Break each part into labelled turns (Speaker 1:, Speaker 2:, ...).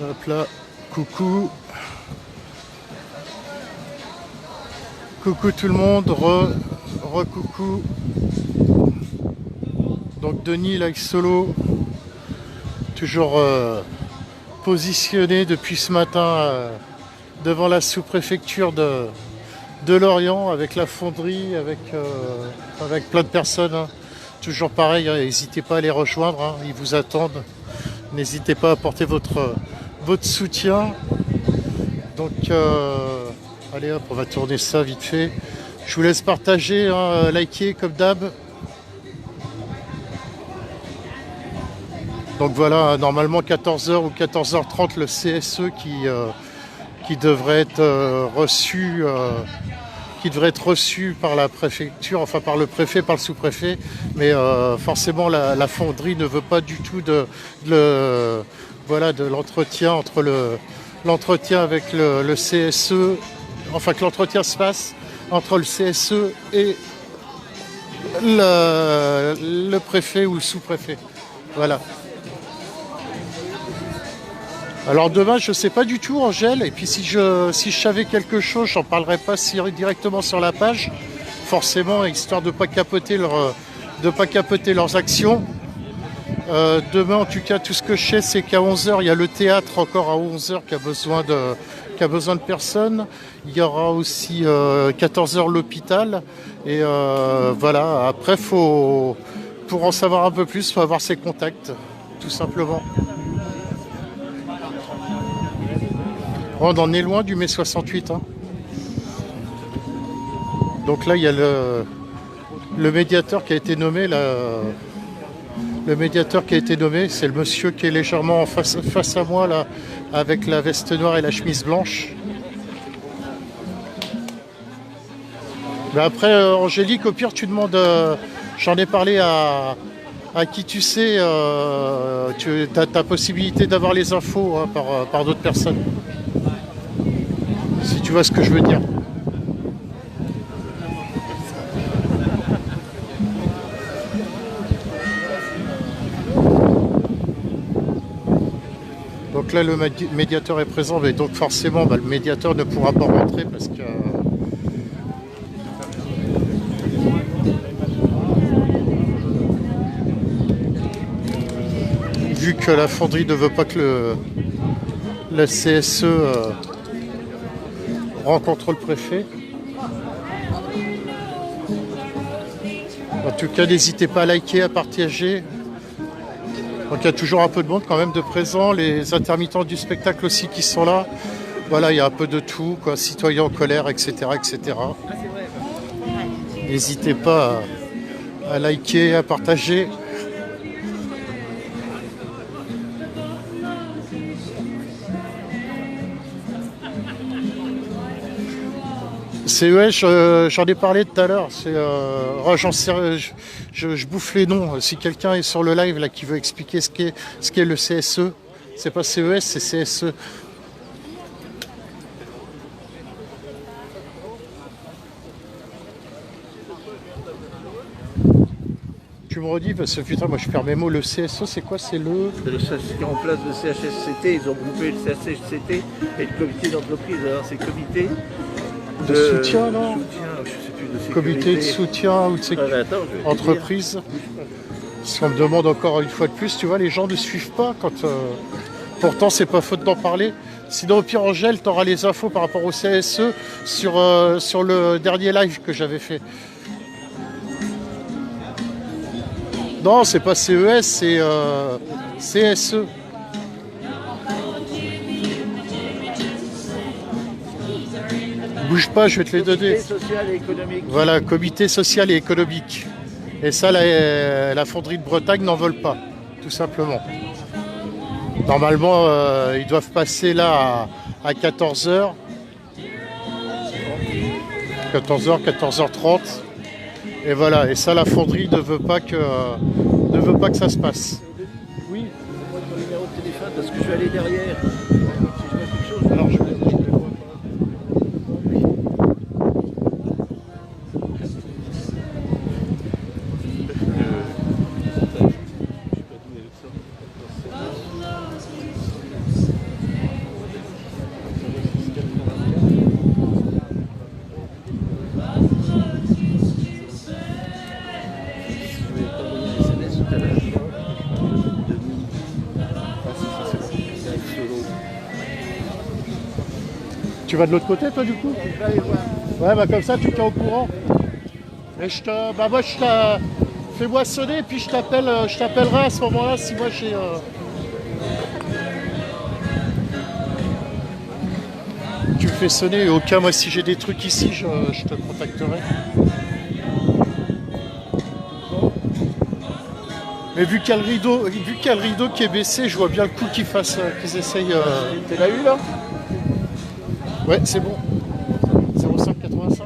Speaker 1: Hop là, coucou. Coucou tout le monde, re-coucou. Donc Denis like solo, toujours positionné depuis ce matin devant la sous-préfecture de Lorient avec la fonderie, avec plein de personnes. Hein. Toujours pareil, hein, n'hésitez pas à les rejoindre, hein, ils vous attendent. N'hésitez pas à apporter votre soutien. Donc allez hop, on va tourner ça vite fait. Je vous laisse partager, hein, liker comme d'hab. Donc voilà, normalement 14h ou 14h30 le CSE qui devrait être reçu par la préfecture, enfin par le préfet, par le sous-préfet, mais forcément la fonderie ne veut pas du tout de l'entretien l'entretien avec le CSE, enfin que l'entretien se fasse entre le CSE et le préfet ou le sous-préfet. Voilà. Alors demain, je ne sais pas du tout, Angèle, et puis si je savais quelque chose, j'en parlerai pas directement sur la page, forcément, histoire de ne pas capoter leurs actions. Demain, en tout cas, tout ce que je sais, c'est qu'à 11h, il y a le théâtre encore à 11h qui a besoin de personnes. Il y aura aussi 14h l'hôpital. Et voilà, après, pour en savoir un peu plus, il faut avoir ses contacts, tout simplement. On en est loin du mai 68. Hein. Donc là, il y a le médiateur qui a été nommé. Le médiateur qui a été nommé, c'est le monsieur qui est légèrement en face à moi, là, avec la veste noire et la chemise blanche. Mais après, Angélique, au pire, tu demandes... j'en ai parlé à qui tu sais, tu as possibilité d'avoir les infos, hein, par d'autres personnes. Si tu vois ce que je veux dire. Donc là, le médiateur est présent, mais donc forcément, le médiateur ne pourra pas rentrer parce que... vu que la fonderie ne veut pas que le CSE rencontre le préfet. En tout cas, n'hésitez pas à liker, à partager. Donc il y a toujours un peu de monde quand même de présent, les intermittents du spectacle aussi qui sont là. Voilà, il y a un peu de tout, quoi, citoyens en colère, etc. etc. N'hésitez pas à liker, à partager. CES, j'en ai parlé tout à l'heure. Je bouffe les noms. Si quelqu'un est sur le live là qui veut expliquer ce qu'est le CSE, c'est pas CES, c'est CSE. Tu me redis parce que putain, moi je perds mes mots. Le CSE, c'est quoi? C'est
Speaker 2: ce qui remplace le CHSCT. Ils ont groupé le CHSCT et le comité d'entreprise. Alors c'est comité
Speaker 1: de soutien, non?
Speaker 2: Je sais plus, de sécurité.
Speaker 1: Comité de soutien ou de sécurité. Entreprise. Si on me demande encore une fois de plus, tu vois, les gens ne suivent pas quand. Pourtant, c'est pas faute d'en parler. Sinon, au pire, Angèle, tu auras les infos par rapport au CSE sur le dernier live que j'avais fait. Non, c'est pas CES, c'est CSE. Bouge pas, je vais te les donner.
Speaker 2: Comité social et économique.
Speaker 1: Voilà, comité social et économique. Et ça, la fonderie de Bretagne n'en veut pas, tout simplement. Normalement, ils doivent passer là à 14h. 14h, 14h30. Et voilà, et ça, la fonderie ne veut pas que ça se passe.
Speaker 2: Oui, donne-moi ton numéro de téléphone parce que je vais aller derrière. Si je vois quelque chose,
Speaker 1: Alors, je Tu vas de l'autre côté, toi, du coup?
Speaker 2: Je vais aller voir.
Speaker 1: Ouais, bah comme ça, tu me tiens au courant. Et bah moi, fais-moi sonner, et puis je t'appellerai à ce moment-là si moi j'ai. Tu me fais sonner, et au cas, moi, si j'ai des trucs ici, je te contacterai. Mais vu qu'il y a le rideau qui est baissé, je vois bien le coup qu'ils essayent.
Speaker 2: Tu l'as eu là?
Speaker 1: Ouais, c'est bon. 0585.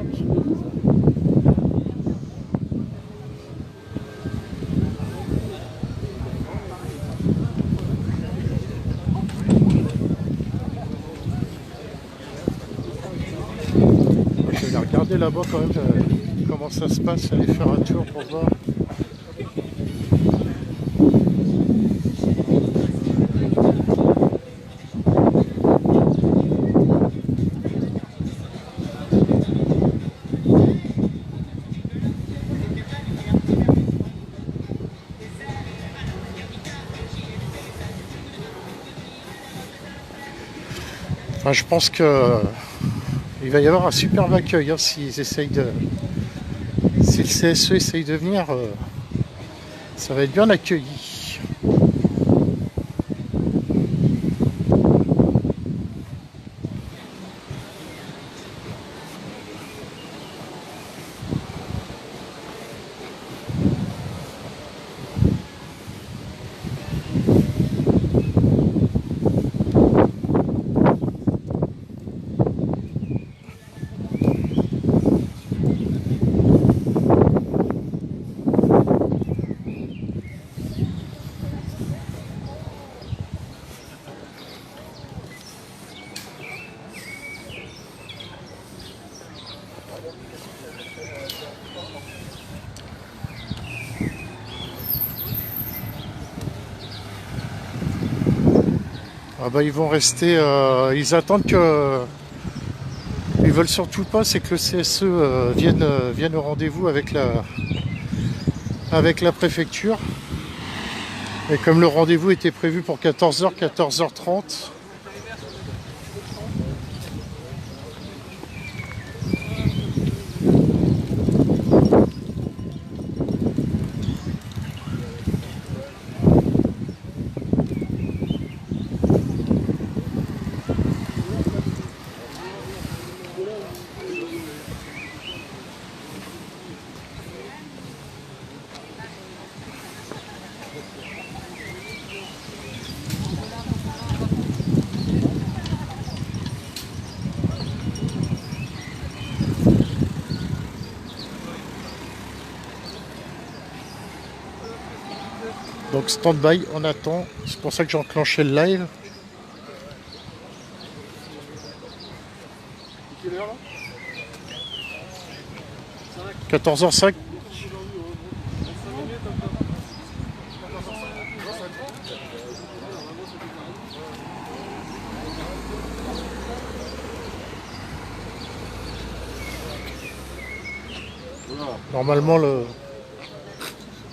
Speaker 1: Je vais aller regarder là-bas quand même comment ça se passe, aller faire un tour pour voir. Enfin, je pense que il va y avoir un superbe accueil hein, s'ils essayent de. Si le CSE essaye de venir, ça va être bien accueilli. Ah bah ils vont rester, ils attendent que, ils veulent surtout pas, c'est que le CSE vienne au rendez-vous avec la préfecture. Et comme le rendez-vous était prévu pour 14h, 14h30. Donc stand-by, on attend. C'est pour ça que j'ai enclenché le live.
Speaker 3: Quelle heure là
Speaker 1: 14h05.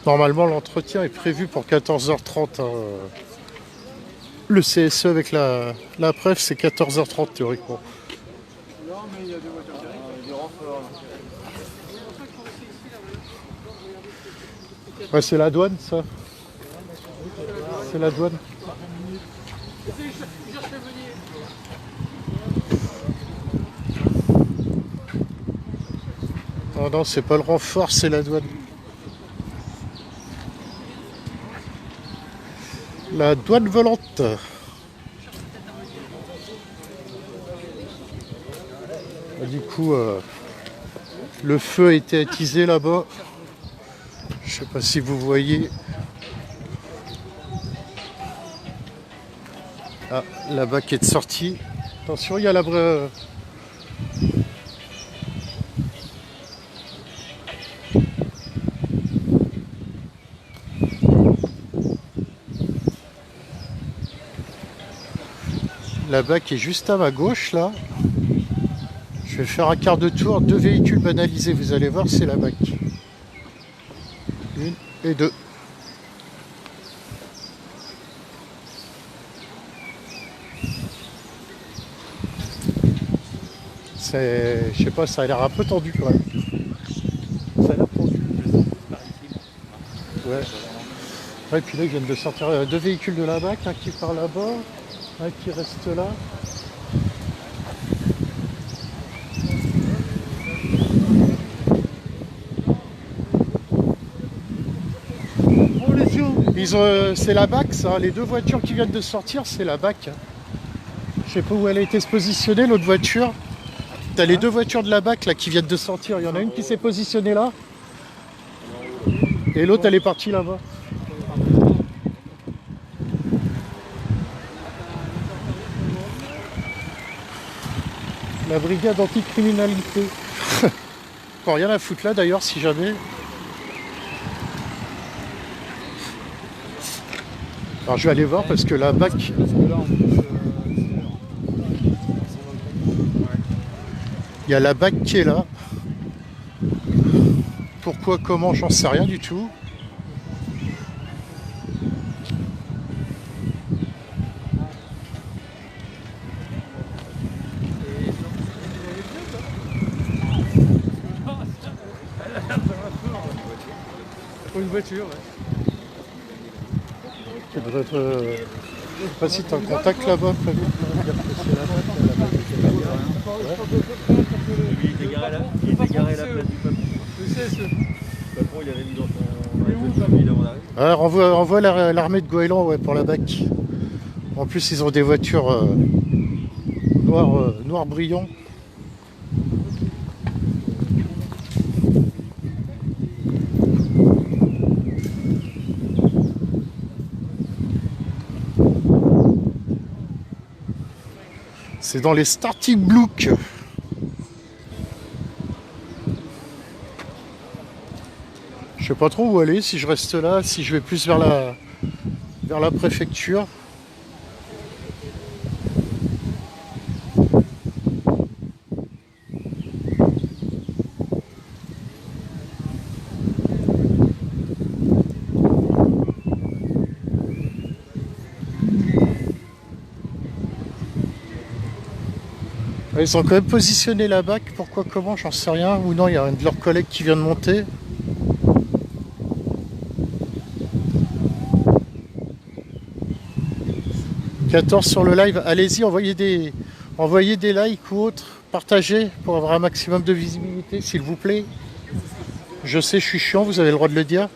Speaker 1: Normalement, l'entretien est prévu pour 14h30. Hein. Le CSE avec la préf, c'est 14h30 théoriquement.
Speaker 3: Non, mais il y a des voitures qui arrivent. Des renforts.
Speaker 1: Ouais, c'est la douane, ça. C'est la douane. Non, non, c'est pas le renfort, c'est la douane. La douane volante. Du coup, le feu a été attisé là-bas. Je sais pas si vous voyez. Ah, là-bas qui est de sortie. Attention, il y a la vraie. La BAC est juste à ma gauche là. Je vais faire un quart de tour, 2 véhicules banalisés, vous allez voir, c'est la BAC. 1 et 2. je sais pas, ça a l'air un peu tendu quand même. Ça a l'air tendu. Ouais. Ouais, puis là, ils viennent de sortir 2 véhicules de la BAC, un qui part là-bas, un qui reste là. C'est la BAC, ça. Les 2 voitures qui viennent de sortir, c'est la BAC. Je sais pas où elle a été positionnée, l'autre voiture. T'as les 2 voitures de la BAC là qui viennent de sortir. Il y en a une qui s'est positionnée là. Et l'autre, elle est partie là-bas. La brigade anticriminalité. Bon, rien à foutre là d'ailleurs, si jamais. Alors je vais aller voir parce que la BAC.
Speaker 3: Parce que là, en plus,
Speaker 1: Il y a la BAC qui est là. Pourquoi, comment, j'en sais rien du tout.
Speaker 3: pour une voiture, ouais.
Speaker 1: Tu devrais être, je sais pas si tu as un contact là-bas, prévu.
Speaker 2: Il était garé là, il était garé à la place du patron.
Speaker 3: Le CSE.
Speaker 2: Le patron, il avait mis dans son ville avant d'arriver.
Speaker 1: Ah, renvoie l'armée de Goéland, ouais, pour la BAC. En plus, ils ont des voitures noires brillants. C'est dans les starting blocks. Je sais pas trop où aller, si je reste là, si je vais plus vers la préfecture. Ils ont quand même positionné la BAC, pourquoi, comment, j'en sais rien. Ou non, il y a un de leurs collègues qui vient de monter. « 14 sur le live, allez-y, envoyez des likes ou autres, partagez pour avoir un maximum de visibilité, s'il vous plaît. Je sais, je suis chiant, vous avez le droit de le dire.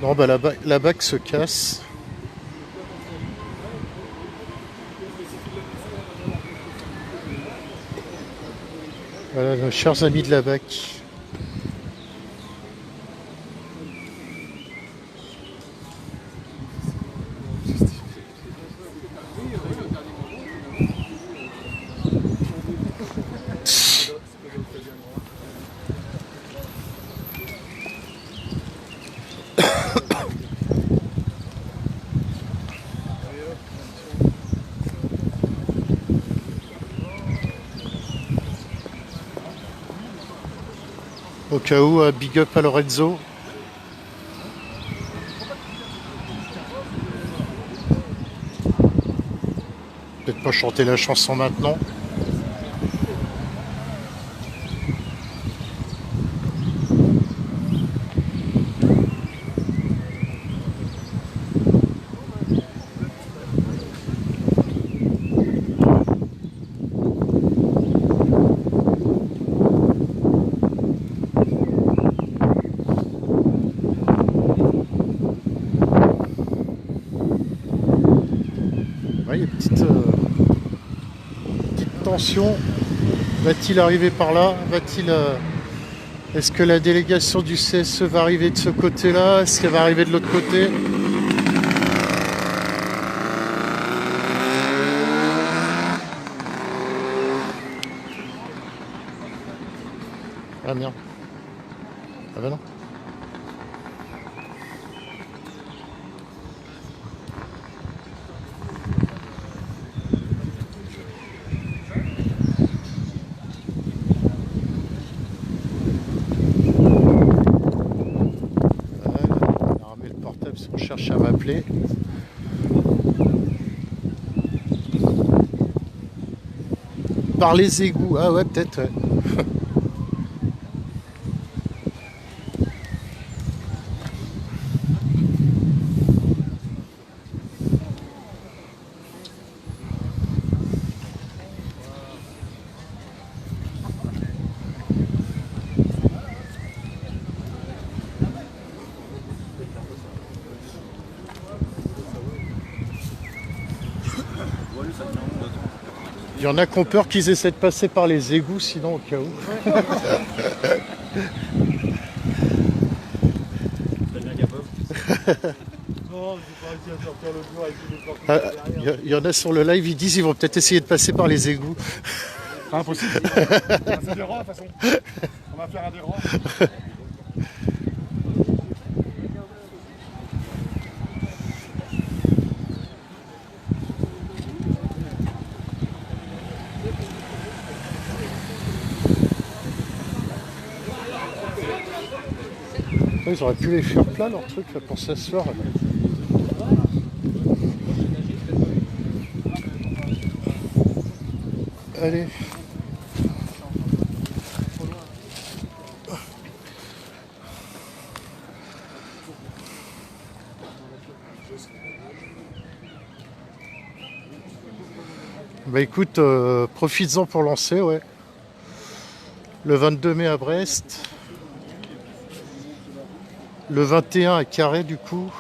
Speaker 1: Non, bah la BAC se casse. Voilà, nos chers amis de la BAC. Au cas où, big up à Lorenzo. Peut-être pas chanter la chanson maintenant. Ouais, il y a une petite tension. Va-t-il arriver par là? Est-ce que la délégation du CSE va arriver de ce côté-là? Est-ce qu'elle va arriver de l'autre côté? Ah merde. Ah bah non. plaît. Par les égouts, ah ouais, peut-être, ouais. Il y en a qui ont peur qu'ils essaient de passer par les égouts, sinon au cas où. Ah, il y en a sur le live, ils disent qu'ils vont peut-être essayer de passer par les égouts.
Speaker 3: Impossible. C'est des rangs de toute façon. On va faire un des rangs.
Speaker 1: Ils auraient pu les faire plat leur truc là, pour s'asseoir. Allez. Bah écoute, profites-en pour lancer, ouais. Le 22 mai à Brest. Le 21 à Carré du coup.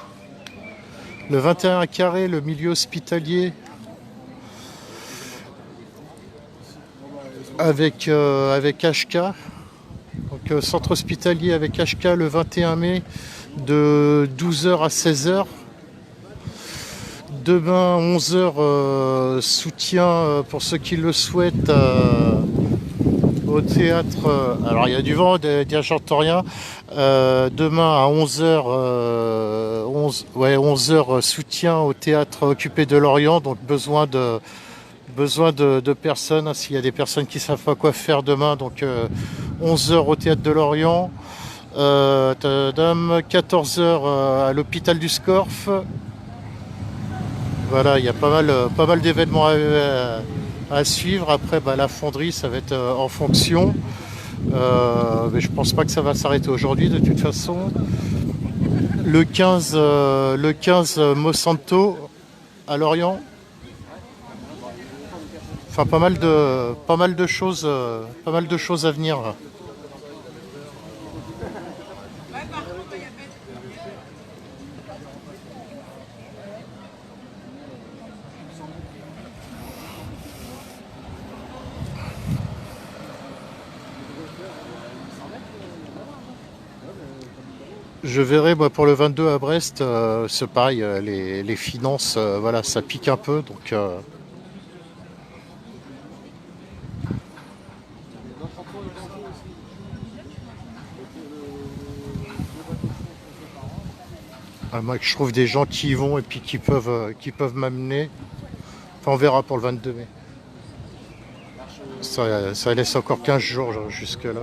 Speaker 1: Le 21 à Carré, le milieu hospitalier. Avec HK. Donc centre hospitalier avec HK le 21 mai de 12h à 16h. Demain 11h, soutien pour ceux qui le souhaitent au théâtre. Alors il y a du vent, j'entends rien. Demain à 11h, 11h, soutien au théâtre occupé de Lorient. Donc besoin de personnes, hein, s'il y a des personnes qui ne savent pas quoi faire demain. Donc 11h au théâtre de Lorient. 14h à l'hôpital du Scorff. Voilà, il y a pas mal d'événements à suivre. Après, la fonderie, ça va être en fonction. Mais je pense pas que ça va s'arrêter aujourd'hui de toute façon. Le 15 Monsanto à Lorient. Enfin, pas mal de choses à venir. Je verrai, moi, pour le 22 à Brest, c'est pareil, les finances, voilà, ça pique un peu, donc moi que je trouve des gens qui y vont et puis qui peuvent m'amener. Enfin, on verra pour le 22 mai. Ça laisse encore 15 jours jusque là.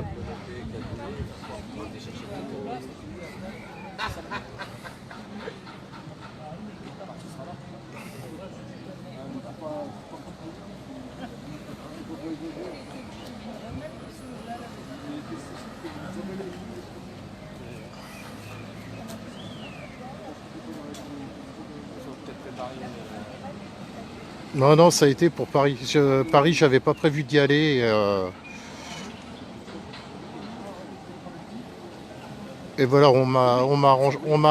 Speaker 1: Non, ça a été pour Paris. Paris, j'avais pas prévu d'y aller. Et voilà, on m'a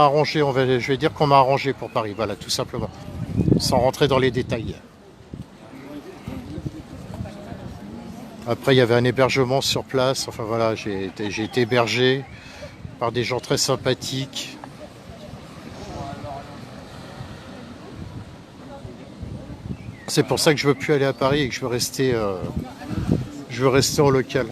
Speaker 1: arrangé. Je vais dire qu'on m'a arrangé pour Paris. Voilà, tout simplement, sans rentrer dans les détails. Après, il y avait un hébergement sur place. Enfin voilà, j'ai été hébergé par des gens très sympathiques. C'est pour ça que je veux plus aller à Paris et que je veux rester en local.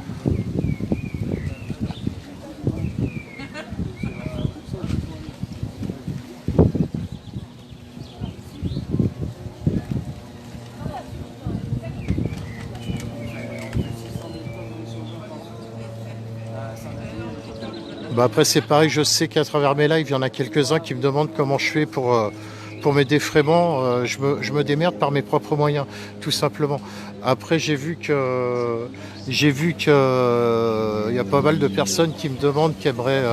Speaker 1: Bah après c'est pareil, je sais qu'à travers mes lives, il y en a quelques-uns qui me demandent comment je fais pour mes défraiements. Je me démerde par mes propres moyens, tout simplement. Après j'ai vu que il y a pas mal de personnes qui me demandent, qui aimeraient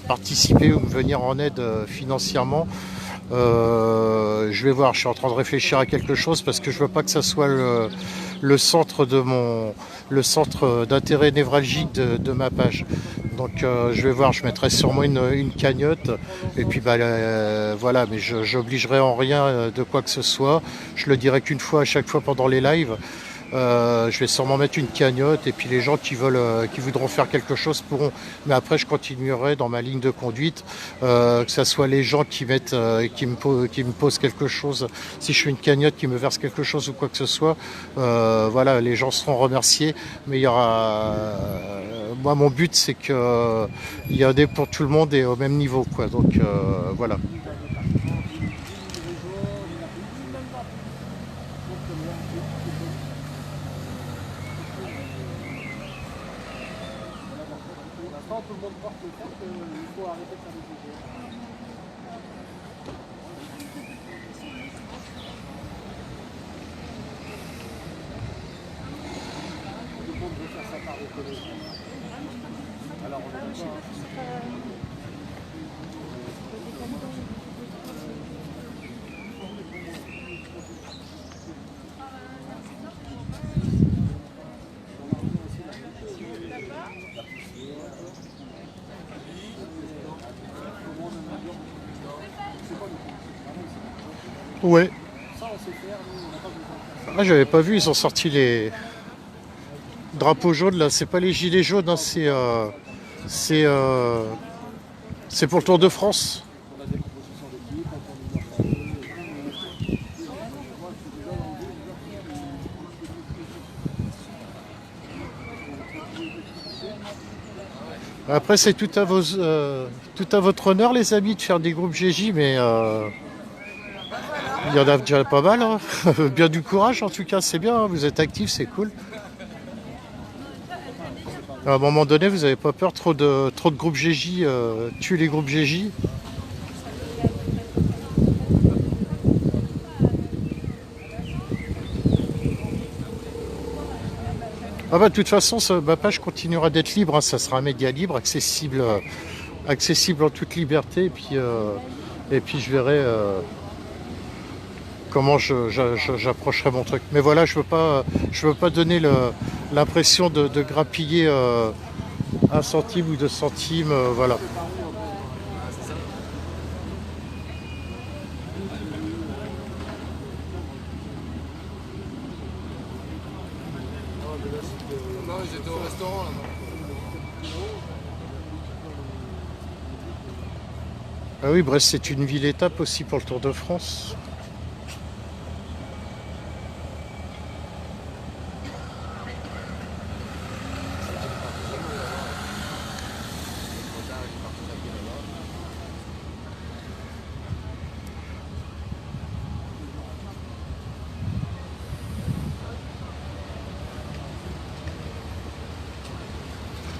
Speaker 1: participer ou me venir en aide financièrement. Je vais voir, je suis en train de réfléchir à quelque chose parce que je veux pas que ça soit le centre de le centre d'intérêt névralgique de ma page. Donc je vais voir, je mettrai sûrement une cagnotte et puis bah, voilà, mais j'obligerai en rien de quoi que ce soit. Je le dirai qu'une fois à chaque fois pendant les lives. Je vais sûrement mettre une cagnotte et puis les gens qui voudront faire quelque chose pourront. Mais après, je continuerai dans ma ligne de conduite, que ce soit les gens qui mettent, qui me posent quelque chose. Si je fais une cagnotte, qui me verse quelque chose ou quoi que ce soit, voilà, les gens seront remerciés. Mais il y aura, moi, mon but, c'est que il y a des pour tout le monde et au même niveau, quoi. Donc voilà.
Speaker 3: Tout le monde porte le fait qu'il faut arrêter de faire des vidéos. Tout le monde veut faire sa part d'écologie. Alors on est d'accord.
Speaker 1: Ouais.
Speaker 3: Ça on sait faire, nous on n'a pas besoin de faire ça.
Speaker 1: Ah, j'avais pas vu, ils ont sorti les drapeaux jaunes là. C'est pas les gilets jaunes, hein, c'est euh, c'est pour le Tour de France.
Speaker 3: On a des compositions d'équipe, on tourne une
Speaker 1: Après, c'est tout à votre honneur, les amis, de faire des groupes GJ, mais il y en a déjà pas mal. Hein. Bien du courage, en tout cas, c'est bien. Hein. Vous êtes actifs, c'est cool. À un moment donné, vous n'avez pas peur trop de groupes GJ, tuer les groupes GJ. Ah bah de toute façon, ma page continuera d'être libre, hein. Ça sera un média libre, accessible en toute liberté. Et puis je verrai comment j'approcherai mon truc. Mais voilà, je veux pas donner l'impression de grappiller un centime ou deux centimes, voilà.
Speaker 4: Non, ils étaient au restaurant là.
Speaker 1: Ah oui, Brest, c'est une ville-étape aussi pour le Tour de France.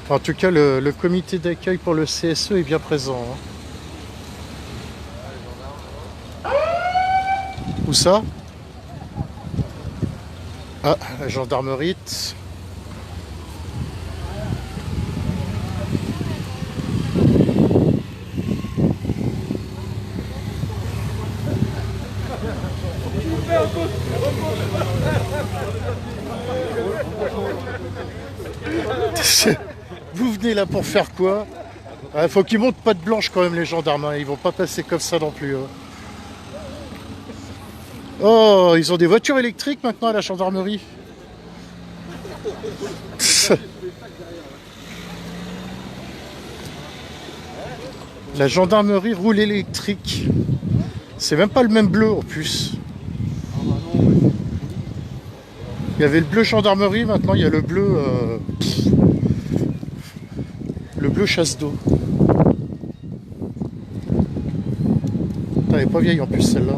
Speaker 1: En tout cas, le comité d'accueil pour le CSE est bien présent. Hein. Où ça? Ah, la gendarmerie. Vous venez là pour faire quoi? Il faut qu'ils montent patte blanche quand même les gendarmes, hein. Ils vont pas passer comme ça non plus. Hein. Oh, ils ont des voitures électriques maintenant à la gendarmerie. La gendarmerie roule électrique. C'est même pas le même bleu en plus. Il y avait le bleu gendarmerie, maintenant il y a le bleu chasse d'eau. Elle est pas vieille en plus celle-là.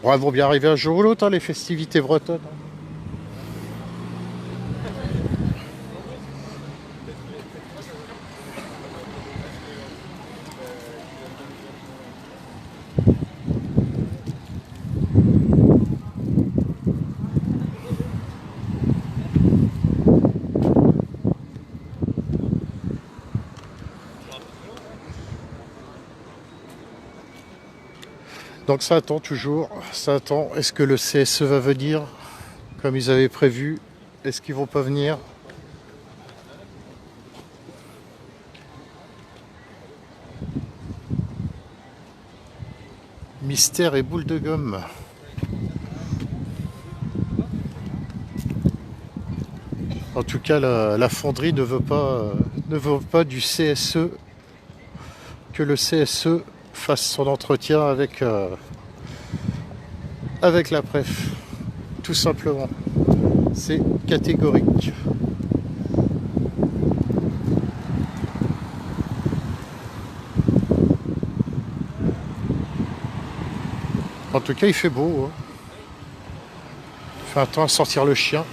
Speaker 1: Bon, elles vont bien arriver un jour ou l'autre, hein, les festivités bretonnes. Donc ça attend toujours, ça attend. Est-ce que le CSE va venir comme ils avaient prévu? Est-ce qu'ils vont pas venir? Mystère et boule de gomme. En tout cas, la fonderie ne veut pas du CSE, que le CSE fasse son entretien avec la préf. Tout simplement. C'est catégorique. En tout cas, il fait beau. Hein. Il fait un temps à sortir le chien.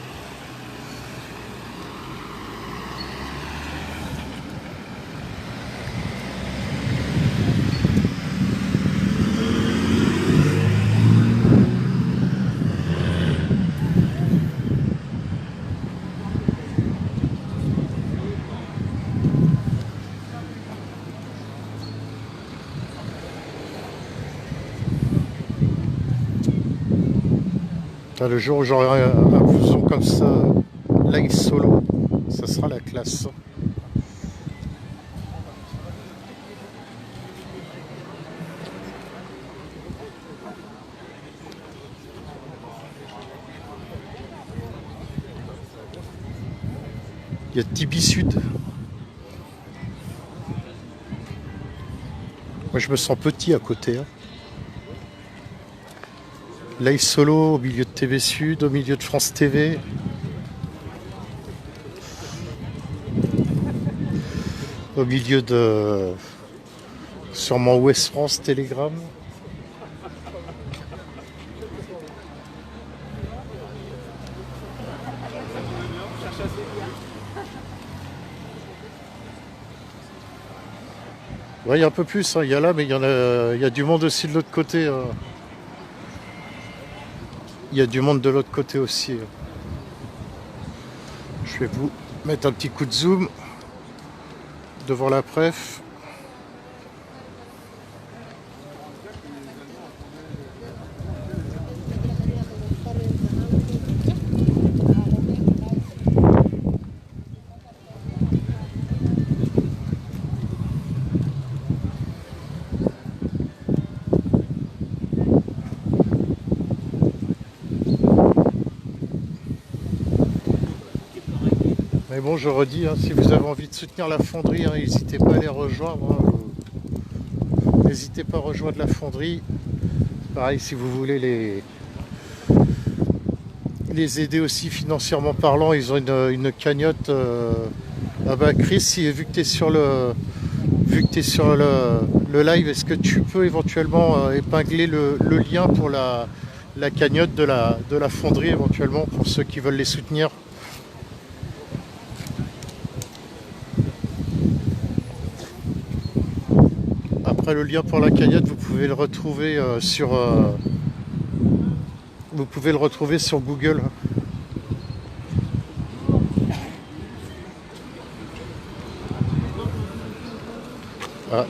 Speaker 1: Le jour où j'aurai un blouson comme ça, live solo, ça sera la classe. Il y a Tibi Sud. Moi je me sens petit à côté. Hein. Live solo au milieu de TV Sud, au milieu de France TV. Au milieu de sûrement Ouest France Télégramme. Ouais, il y a un peu plus, hein. Il y a là, mais il y a du monde aussi de l'autre côté. Il y a du monde de l'autre côté aussi. Je vais vous mettre un petit coup de zoom devant la préf. Mais bon, je redis, hein, si vous avez envie de soutenir la fonderie, hein, n'hésitez pas à les rejoindre. Hein, n'hésitez pas à rejoindre la fonderie. Pareil, si vous voulez les aider aussi financièrement parlant, ils ont une cagnotte. Ah bah Chris, vu que tu es sur le live, est-ce que tu peux éventuellement épingler le lien pour la cagnotte de la fonderie éventuellement pour ceux qui veulent les soutenir? Après, le lien pour la cagnotte, vous pouvez le retrouver sur Google. Ah.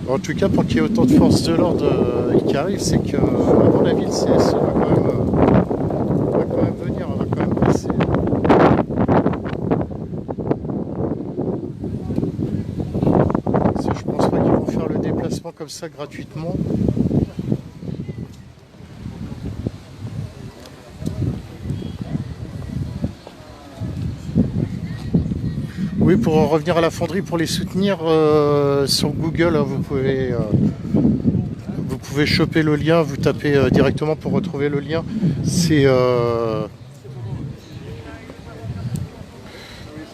Speaker 1: En tout cas, pour qu'il y ait autant de forces de l'ordre qui arrivent, c'est que, à mon avis, le CSE va quand même venir, on va quand même passer. Je pense pas qu'ils vont faire le déplacement comme ça gratuitement. Oui, pour en revenir à la fonderie, pour les soutenir, sur Google, hein, vous pouvez choper le lien, vous tapez directement pour retrouver le lien. C'est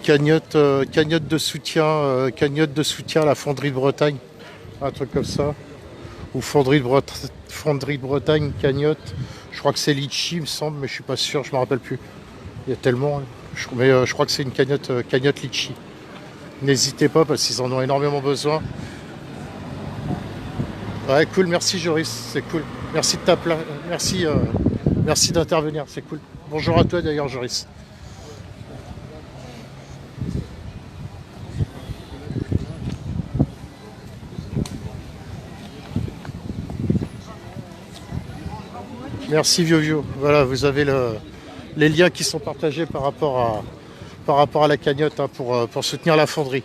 Speaker 1: cagnotte de soutien à la fonderie de Bretagne, un truc comme ça. Ou fonderie de Bretagne, cagnotte. Je crois que c'est Litchi, il me semble, mais je suis pas sûr, je me rappelle plus. Il y a tellement, hein. Mais je crois que c'est une cagnotte Litchi. N'hésitez pas parce qu'ils en ont énormément besoin. Ouais, cool, merci Joris, c'est cool. Merci de merci d'intervenir, c'est cool. Bonjour à toi d'ailleurs Joris. Merci Vieux. Voilà, vous avez les liens qui sont partagés par rapport à la cagnotte, hein, pour soutenir la fonderie.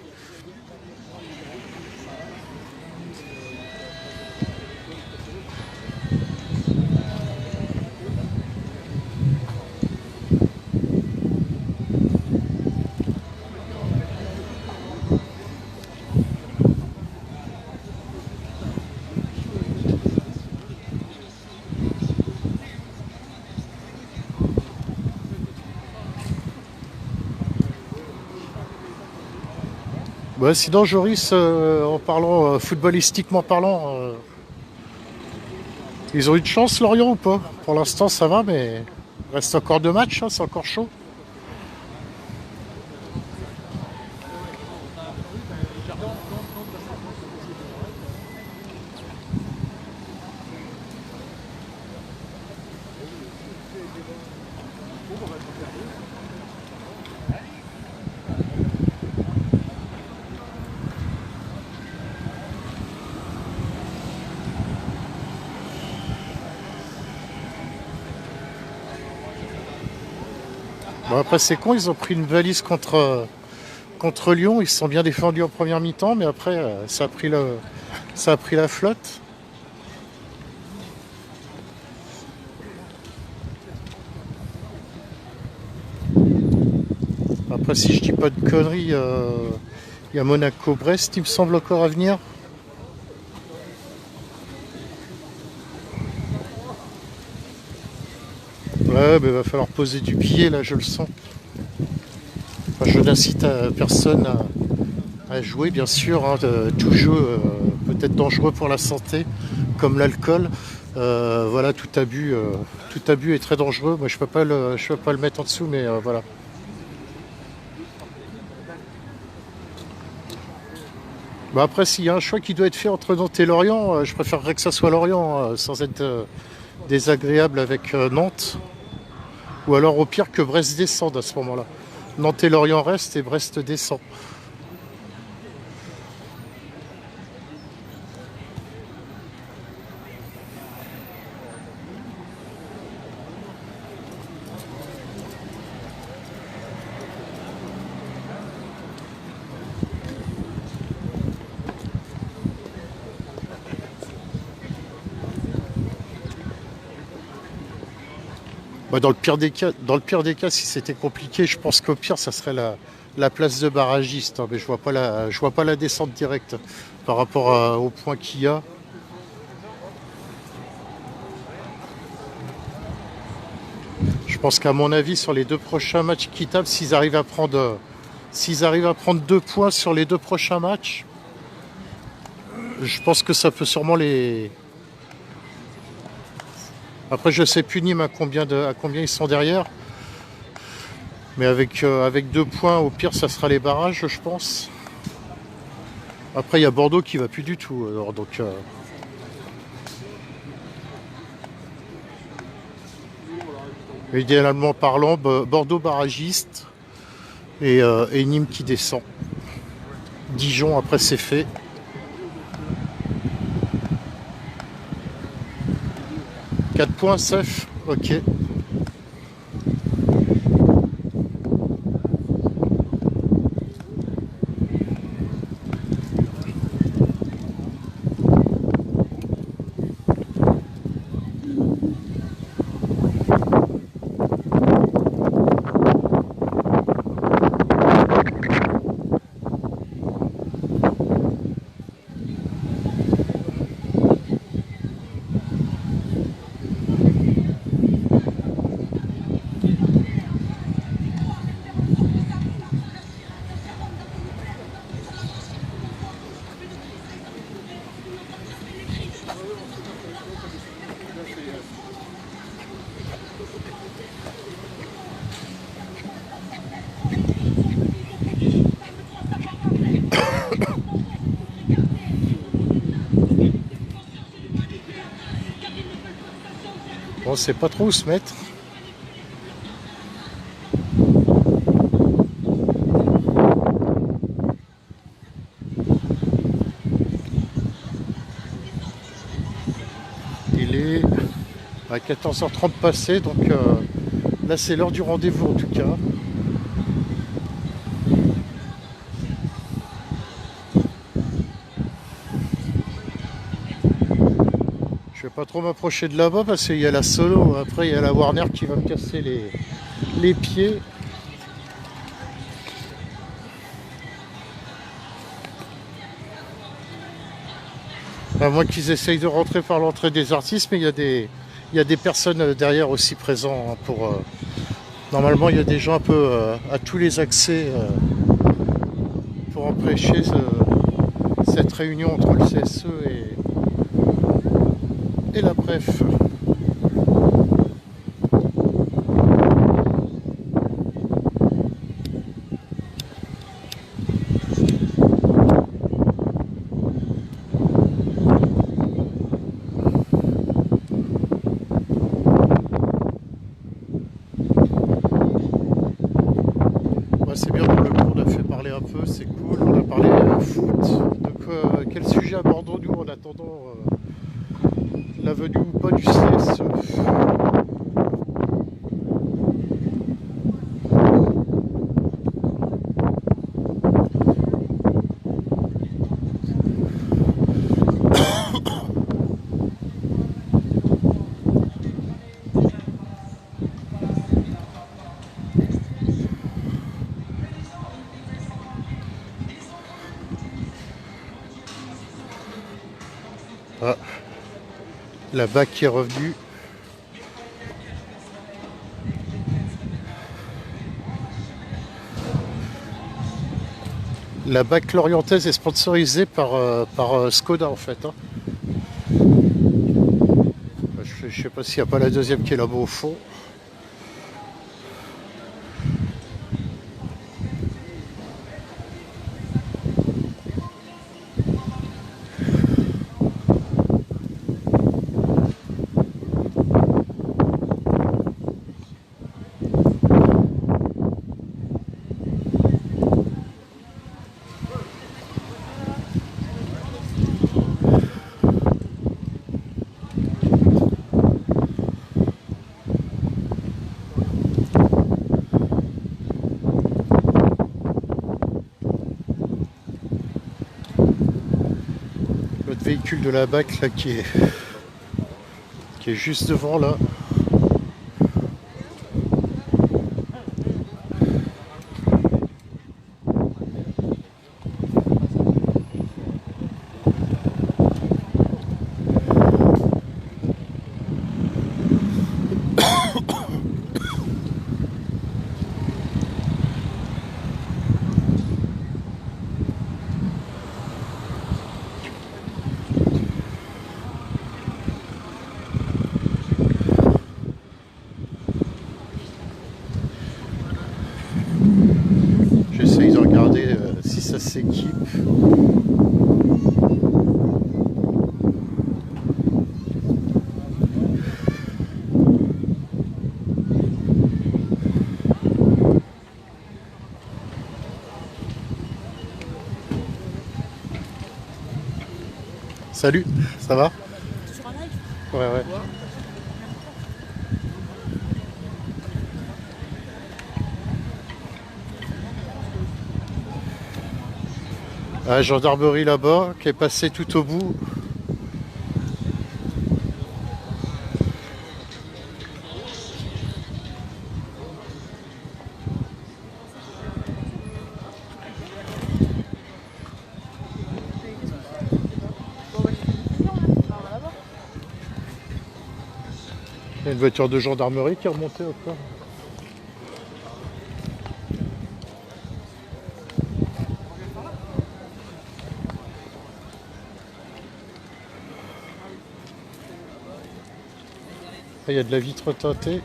Speaker 1: Ouais, sinon Joris, en parlant footballistiquement parlant, ils ont eu de chance Lorient ou pas? Pour l'instant ça va, mais il reste encore 2 matchs, hein, c'est encore chaud. Bon, après c'est con, ils ont pris une valise contre Lyon, ils se sont bien défendus en première mi-temps, mais après ça a pris la flotte. Après si je dis pas de conneries, il y a Monaco-Brest, il me semble encore à venir. Ouais, mais va falloir poser du pied là, je le sens. Enfin, je n'incite personne à jouer, bien sûr, hein, tout jeu peut être dangereux pour la santé, comme l'alcool. Voilà, tout abus est très dangereux. Moi, je peux pas le mettre en dessous, mais voilà. Bah après, s'il y a un choix qui doit être fait entre Nantes et Lorient, je préférerais que ça soit Lorient, sans être désagréable avec Nantes. Ou alors au pire que Brest descende à ce moment-là. Nantes et Lorient restent et Brest descend. Bah, dans le pire des cas, si c'était compliqué, je pense qu'au pire, ça serait la place de barragiste, hein, mais je vois pas la descente directe par rapport au point qu'il y a. Je pense qu'à mon avis, sur les 2 prochains matchs quittables, s'ils arrivent à prendre 2 points sur les 2 prochains matchs, je pense que ça peut sûrement les. Après, je sais plus Nîmes à combien ils sont derrière. Mais avec 2 points, au pire, ça sera les barrages, je pense. Après, il y a Bordeaux qui va plus du tout. Alors, donc, idéalement parlant, Bordeaux barragiste et Nîmes qui descend. Dijon, après, c'est fait. « 4 points, safe, ok. sait pas trop où se mettre. Il est à 14h30 passé, donc là c'est l'heure du rendez-vous en tout cas. Je vais pas trop m'approcher de là-bas parce qu'il y a la solo, après il y a la Warner qui va me casser les pieds. À moins qu'ils essayent de rentrer par l'entrée des artistes, mais il y a des personnes derrière aussi présentes pour... normalement il y a des gens un peu à tous les accès pour empêcher cette réunion entre le CSE et la bref. C'est bien pour le coup, on a fait parler un peu, c'est cool, on a parlé foot, de quel sujet abordons-nous en attendant la venue ou pas du CSE. Ah, la BAC qui est revenue. La BAC lorientaise est sponsorisée par Skoda en fait. Hein. Je sais pas s'il n'y a pas la deuxième qui est là-bas au fond. L'autre véhicule de la BAC là qui est juste devant là. J'essaye de regarder si ça s'équipe. Salut, ça va? Ouais, ouais. La gendarmerie là-bas qui est passée tout au bout. Il y a une voiture de gendarmerie qui est remontée encore. Il y a de la vitre teintée.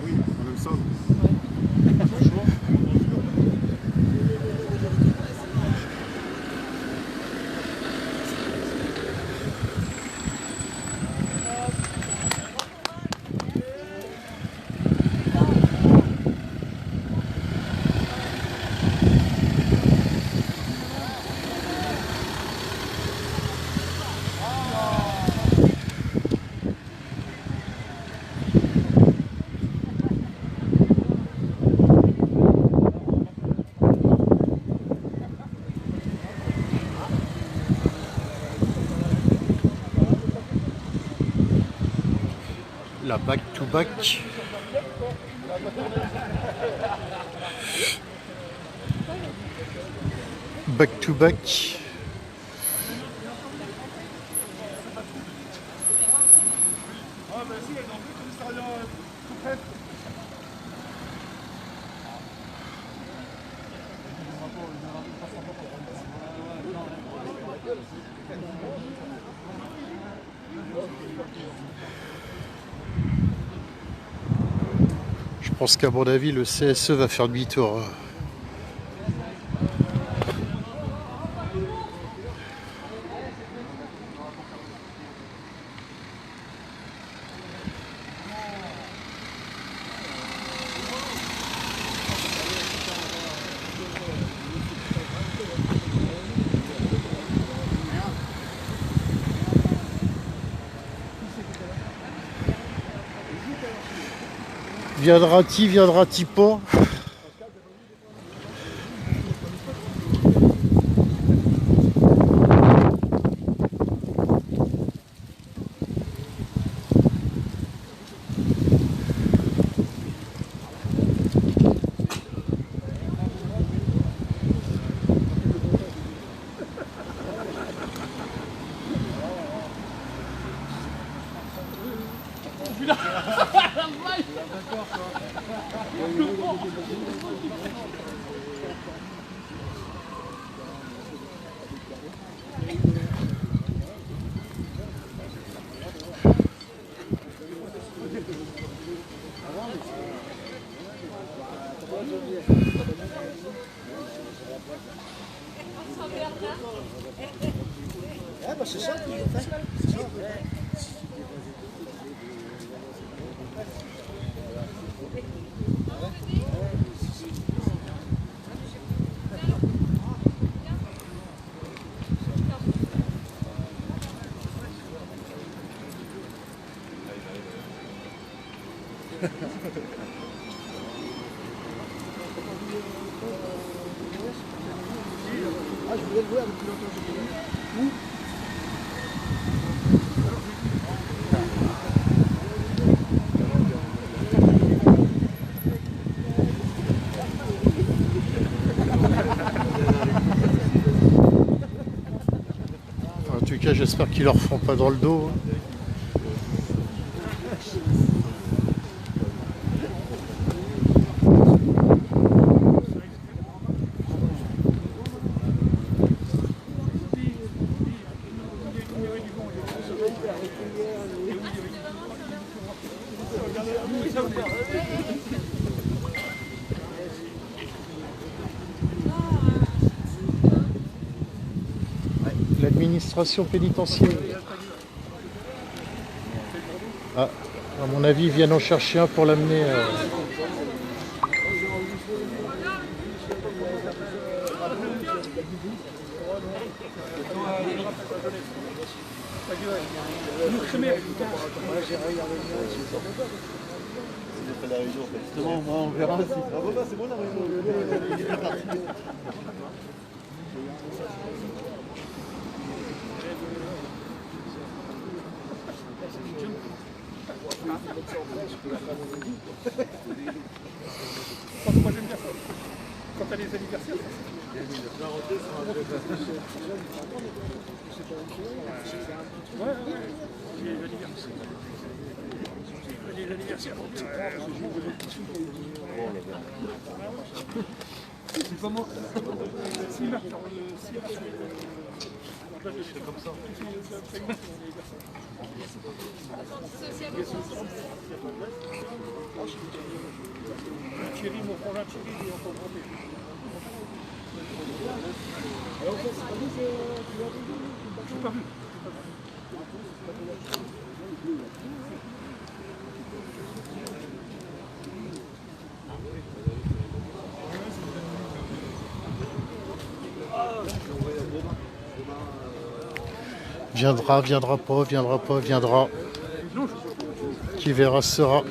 Speaker 3: oui, on aime ça.
Speaker 1: La back-to-back. Back-to-back.
Speaker 3: Ah, bah si, elle est dans le commissariat tout près.
Speaker 1: Je pense qu'à mon avis, le CSE va faire demi-tour. Viendra-t-il, viendra-t-il pas?
Speaker 5: C'est ça qui est fait. Ah, je voulais le voir depuis longtemps. Où?
Speaker 1: En tout cas, j'espère qu'ils leur feront pas dans le dos. L'administration pénitentiaire. Ah, à mon avis, ils viennent en chercher un pour l'amener.
Speaker 2: Justement, moi, on verra si. Ah, c'est bon la réunion.
Speaker 3: Moi j'aime bien ça. Quand t'as les anniversaires, les anniversaires. C'est pas moi. Si, Marc, c'est comme ça. Thierry, mon frangin Thierry, il est encore grand. Je pas vu.
Speaker 1: Viendra, viendra pas, viendra pas, viendra. Qui verra sera.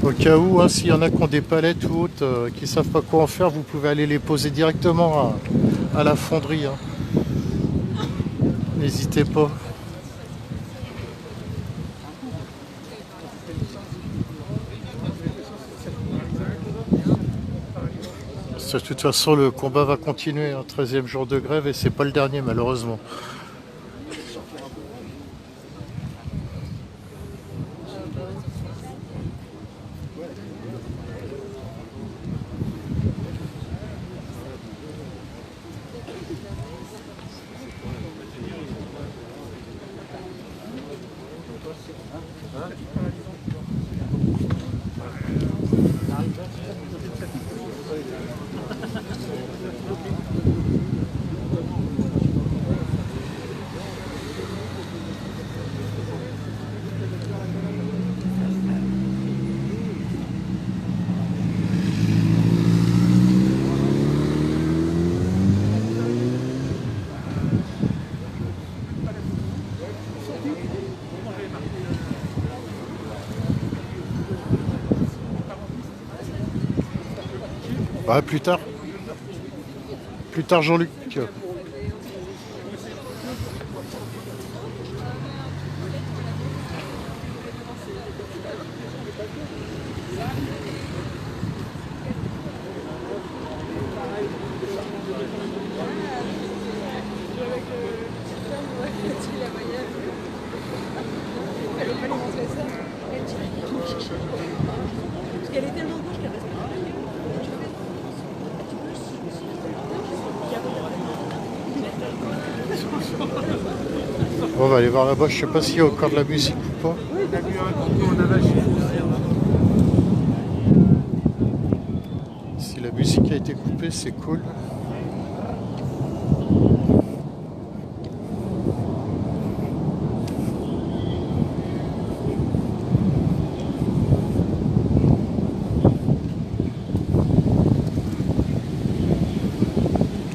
Speaker 1: Au cas où, hein, s'il y en a qui ont des palettes ou autres qui ne savent pas quoi en faire, vous pouvez aller les poser directement à la fonderie. Hein. N'hésitez pas. De toute façon, le combat va continuer, hein, 13e jour de grève, et c'est pas le dernier malheureusement. Ouais, plus tard. Plus tard, Jean-Luc.
Speaker 5: Elle est tellement gauche qu'elle reste pas.
Speaker 1: On va aller voir là-bas, je sais pas s'il y a encore de la musique ou pas. Si la musique a été coupée, c'est cool.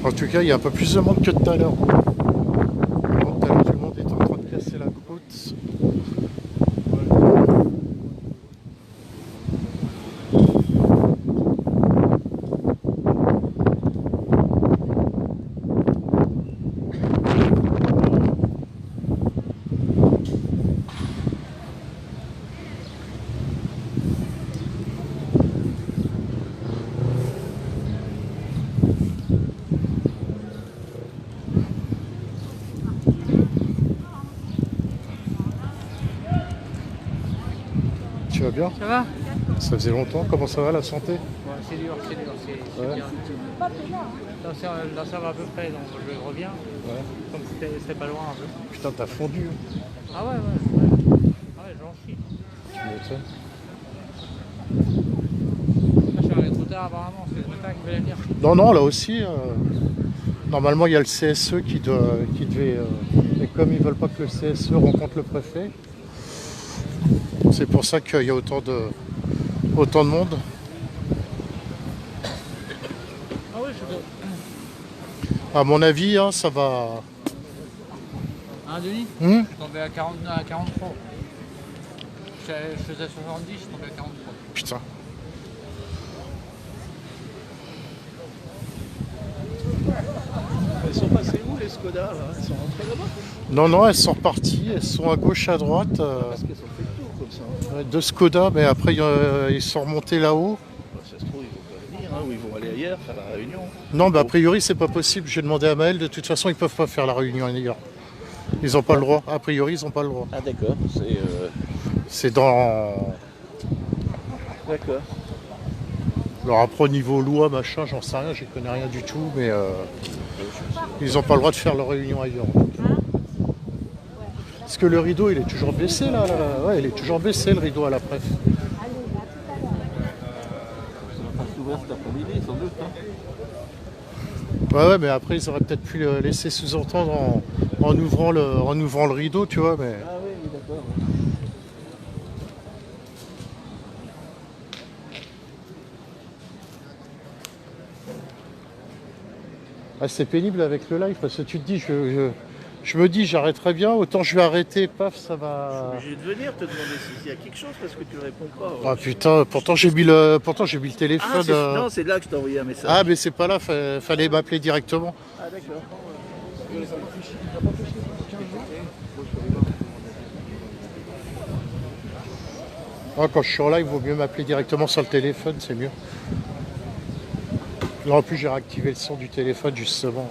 Speaker 1: En tout cas, il y a un peu plus de monde que tout à l'heure. Tout à l'heure, tout le monde est en train de casser la croûte. Tu vas bien?
Speaker 6: Ça va?
Speaker 1: Ça faisait longtemps, comment ça va la santé?
Speaker 6: Ouais, c'est dur, c'est
Speaker 1: Ouais.
Speaker 6: bien. Là, ça va à peu près, donc je reviens.
Speaker 1: Ouais.
Speaker 6: Comme c'était pas loin un peu.
Speaker 1: Putain, t'as fondu. Hein.
Speaker 6: Ah ouais. Ah ouais, j'en suis.
Speaker 1: Tu m'étonnes.
Speaker 6: Là, je suis arrivé trop tard apparemment, c'est le matin qui devait venir.
Speaker 1: Non, là aussi, normalement il y a le CSE qui devait... et comme ils veulent pas que le CSE rencontre le préfet, c'est pour ça qu'il y a autant de monde.
Speaker 6: Ah ouais, je sais
Speaker 1: À mon avis, hein, ça va...
Speaker 6: pas. Hein, Denis?
Speaker 1: Hmm.
Speaker 6: Je suis tombé à 43. Je faisais 70, je suis tombé à 43.
Speaker 1: Putain.
Speaker 2: Skoda, là, elles sont rentrées là-bas.
Speaker 1: Non, non, elles sont reparties, elles sont à gauche, à droite.
Speaker 2: Parce qu'elles ont fait le tour comme ça.
Speaker 1: Ouais, de Skoda, mais après ils sont remontés là-haut.
Speaker 2: Bah, ça se trouve, ils vont pas venir, hein, ou ils vont aller ailleurs, faire la réunion.
Speaker 1: Non, mais a priori, c'est pas possible. J'ai demandé à Maël, de toute façon, ils peuvent pas faire la réunion ailleurs. Ils n'ont pas le droit. A priori, ils n'ont pas le droit.
Speaker 2: Ah d'accord,
Speaker 1: C'est dans.
Speaker 2: D'accord.
Speaker 1: Alors après, au niveau loi, machin, j'en sais rien, j'y connais rien du tout, mais ils n'ont pas le droit de faire leur réunion ailleurs. Parce que le rideau, il est toujours baissé là. Ouais, il est toujours baissé le rideau à la préf.
Speaker 2: Ça va pas s'ouvrir cet après-midi, sans doute. Hein.
Speaker 1: Ouais, mais après, ils auraient peut-être pu le laisser sous-entendre en ouvrant le rideau, tu vois, mais.
Speaker 2: Ah oui, d'accord.
Speaker 1: Ah, c'est pénible avec le live parce que tu te dis, je me dis, j'arrêterai bien, autant je vais arrêter, paf, ça va.
Speaker 2: Je suis obligé de venir te demander s'il y a quelque chose parce que tu réponds pas.
Speaker 1: Ah putain, pourtant j'ai mis le téléphone.
Speaker 2: Non, c'est là que je t'ai envoyé un message.
Speaker 1: Ah, mais c'est pas là, fallait m'appeler directement.
Speaker 2: Ah d'accord.
Speaker 1: Ah, quand je suis en live, il vaut mieux m'appeler directement sur le téléphone, c'est mieux. Là en plus, j'ai réactivé le son du téléphone justement.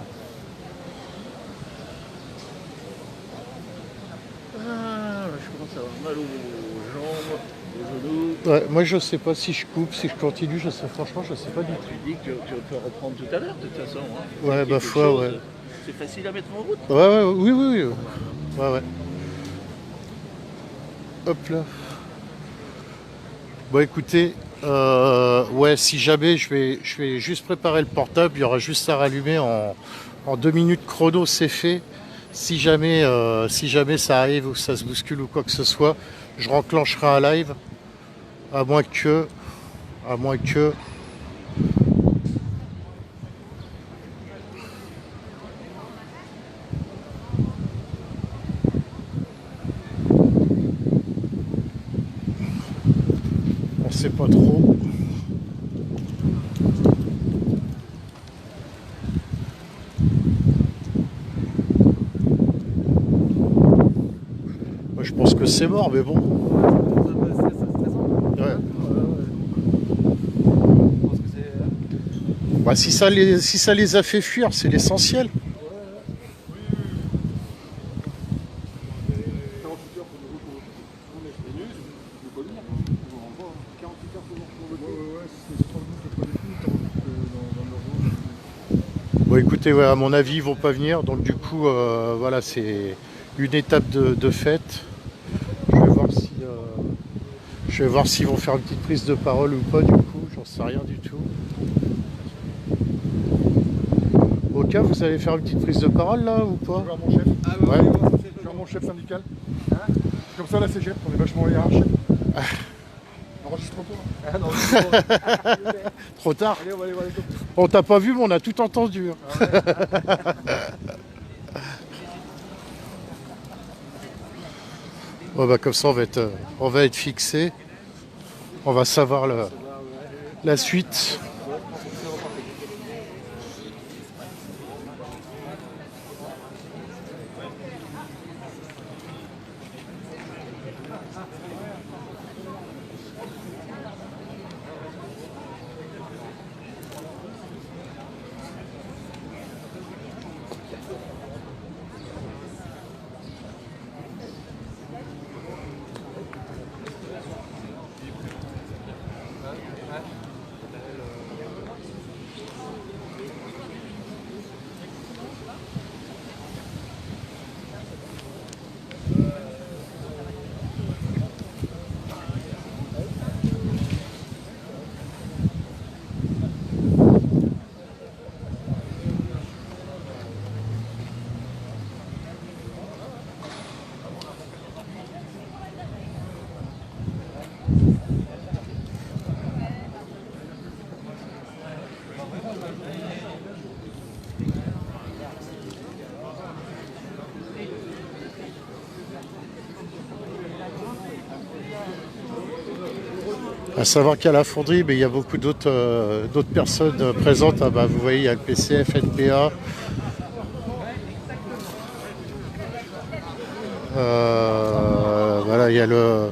Speaker 2: Ah, je commence à avoir mal aux jambes, aux genoux.
Speaker 1: Ouais, moi je sais pas si je coupe, si je continue, je sais franchement, je sais pas du tout.
Speaker 2: Tu dis que tu peux reprendre tout à l'heure de toute façon. Hein.
Speaker 1: Ouais, bah foi, ouais.
Speaker 2: C'est facile à mettre en route.
Speaker 1: Ouais, ouais, oui, oui, oui. Ouais, ouais. Hop là. Bon, écoutez, ouais, si jamais je vais juste préparer le portable, il y aura juste à rallumer en 2 minutes chrono, c'est fait. Si jamais ça arrive ou ça se bouscule ou quoi que ce soit, je renclencherai un live. À moins que. On sait pas trop. Moi je pense que c'est mort, mais bon. Ouais. Bah, si ça les a fait fuir, c'est l'essentiel. Bon, écoutez, ouais, à mon avis, ils vont pas venir. Donc du coup, voilà, c'est une étape de fête. Je vais voir s'ils vont faire une petite prise de parole ou pas. Du coup, j'en sais rien du tout. Au cas, vous allez faire une petite prise de parole là ou pas?
Speaker 3: Je vais voir mon chef.
Speaker 1: Ouais.
Speaker 3: Je vais voir mon chef syndical. Comme ça, la CGF, on est vachement hiérarchique. Enregistre pas. Ah non,
Speaker 1: Trop tard.
Speaker 3: allez, on va aller voir les autres.
Speaker 1: On t'a pas vu, mais on a tout entendu. Hein. Ouais, bah, comme ça, on va être fixé. On va savoir la suite. À savoir qu'à la fonderie, il y a beaucoup d'autres personnes présentes. Ah, bah, vous voyez, il y a le PCF, NPA. Voilà, il y a le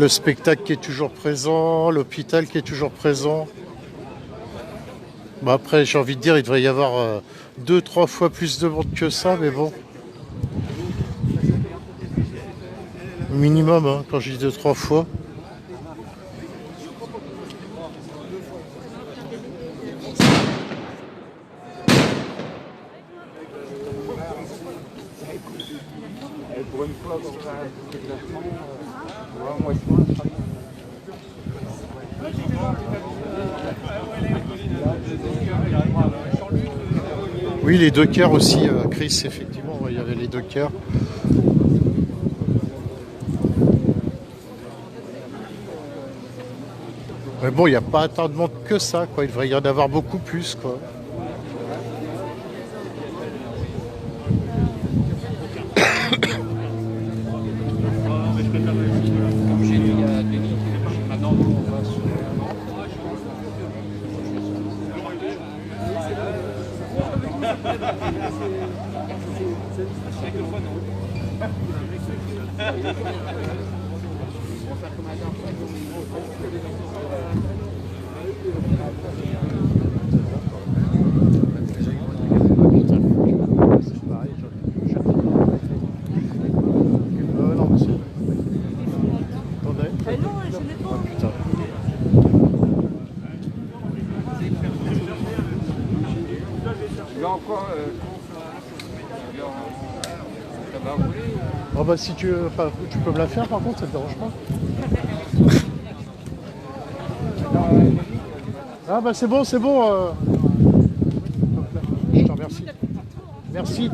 Speaker 1: spectacle qui est toujours présent, l'hôpital qui est toujours présent. Bon, après, j'ai envie de dire, il devrait y avoir 2-3 fois plus de monde que ça, mais bon. Minimum, hein, quand je dis 2-3 fois.
Speaker 3: Pour une fois, pour faire un déplacement, moi je pense.
Speaker 1: Oui, les dockers aussi, Chris, effectivement, ouais, il y avait les dockers. Mais bon, il n'y a pas tant de monde que ça, quoi. Il devrait y en avoir beaucoup plus, quoi.
Speaker 6: Comme j'ai dit à Denis, maintenant on va sur...
Speaker 1: Non, monsieur. Attendez.
Speaker 5: Non, je l'ai pas.
Speaker 1: Putain.
Speaker 3: Là encore, ça va rouler.
Speaker 1: Oh bah si tu veux, enfin, tu peux me la faire par contre, ça te dérange pas. Ah bah c'est bon, c'est bon. Je te remercie. Merci.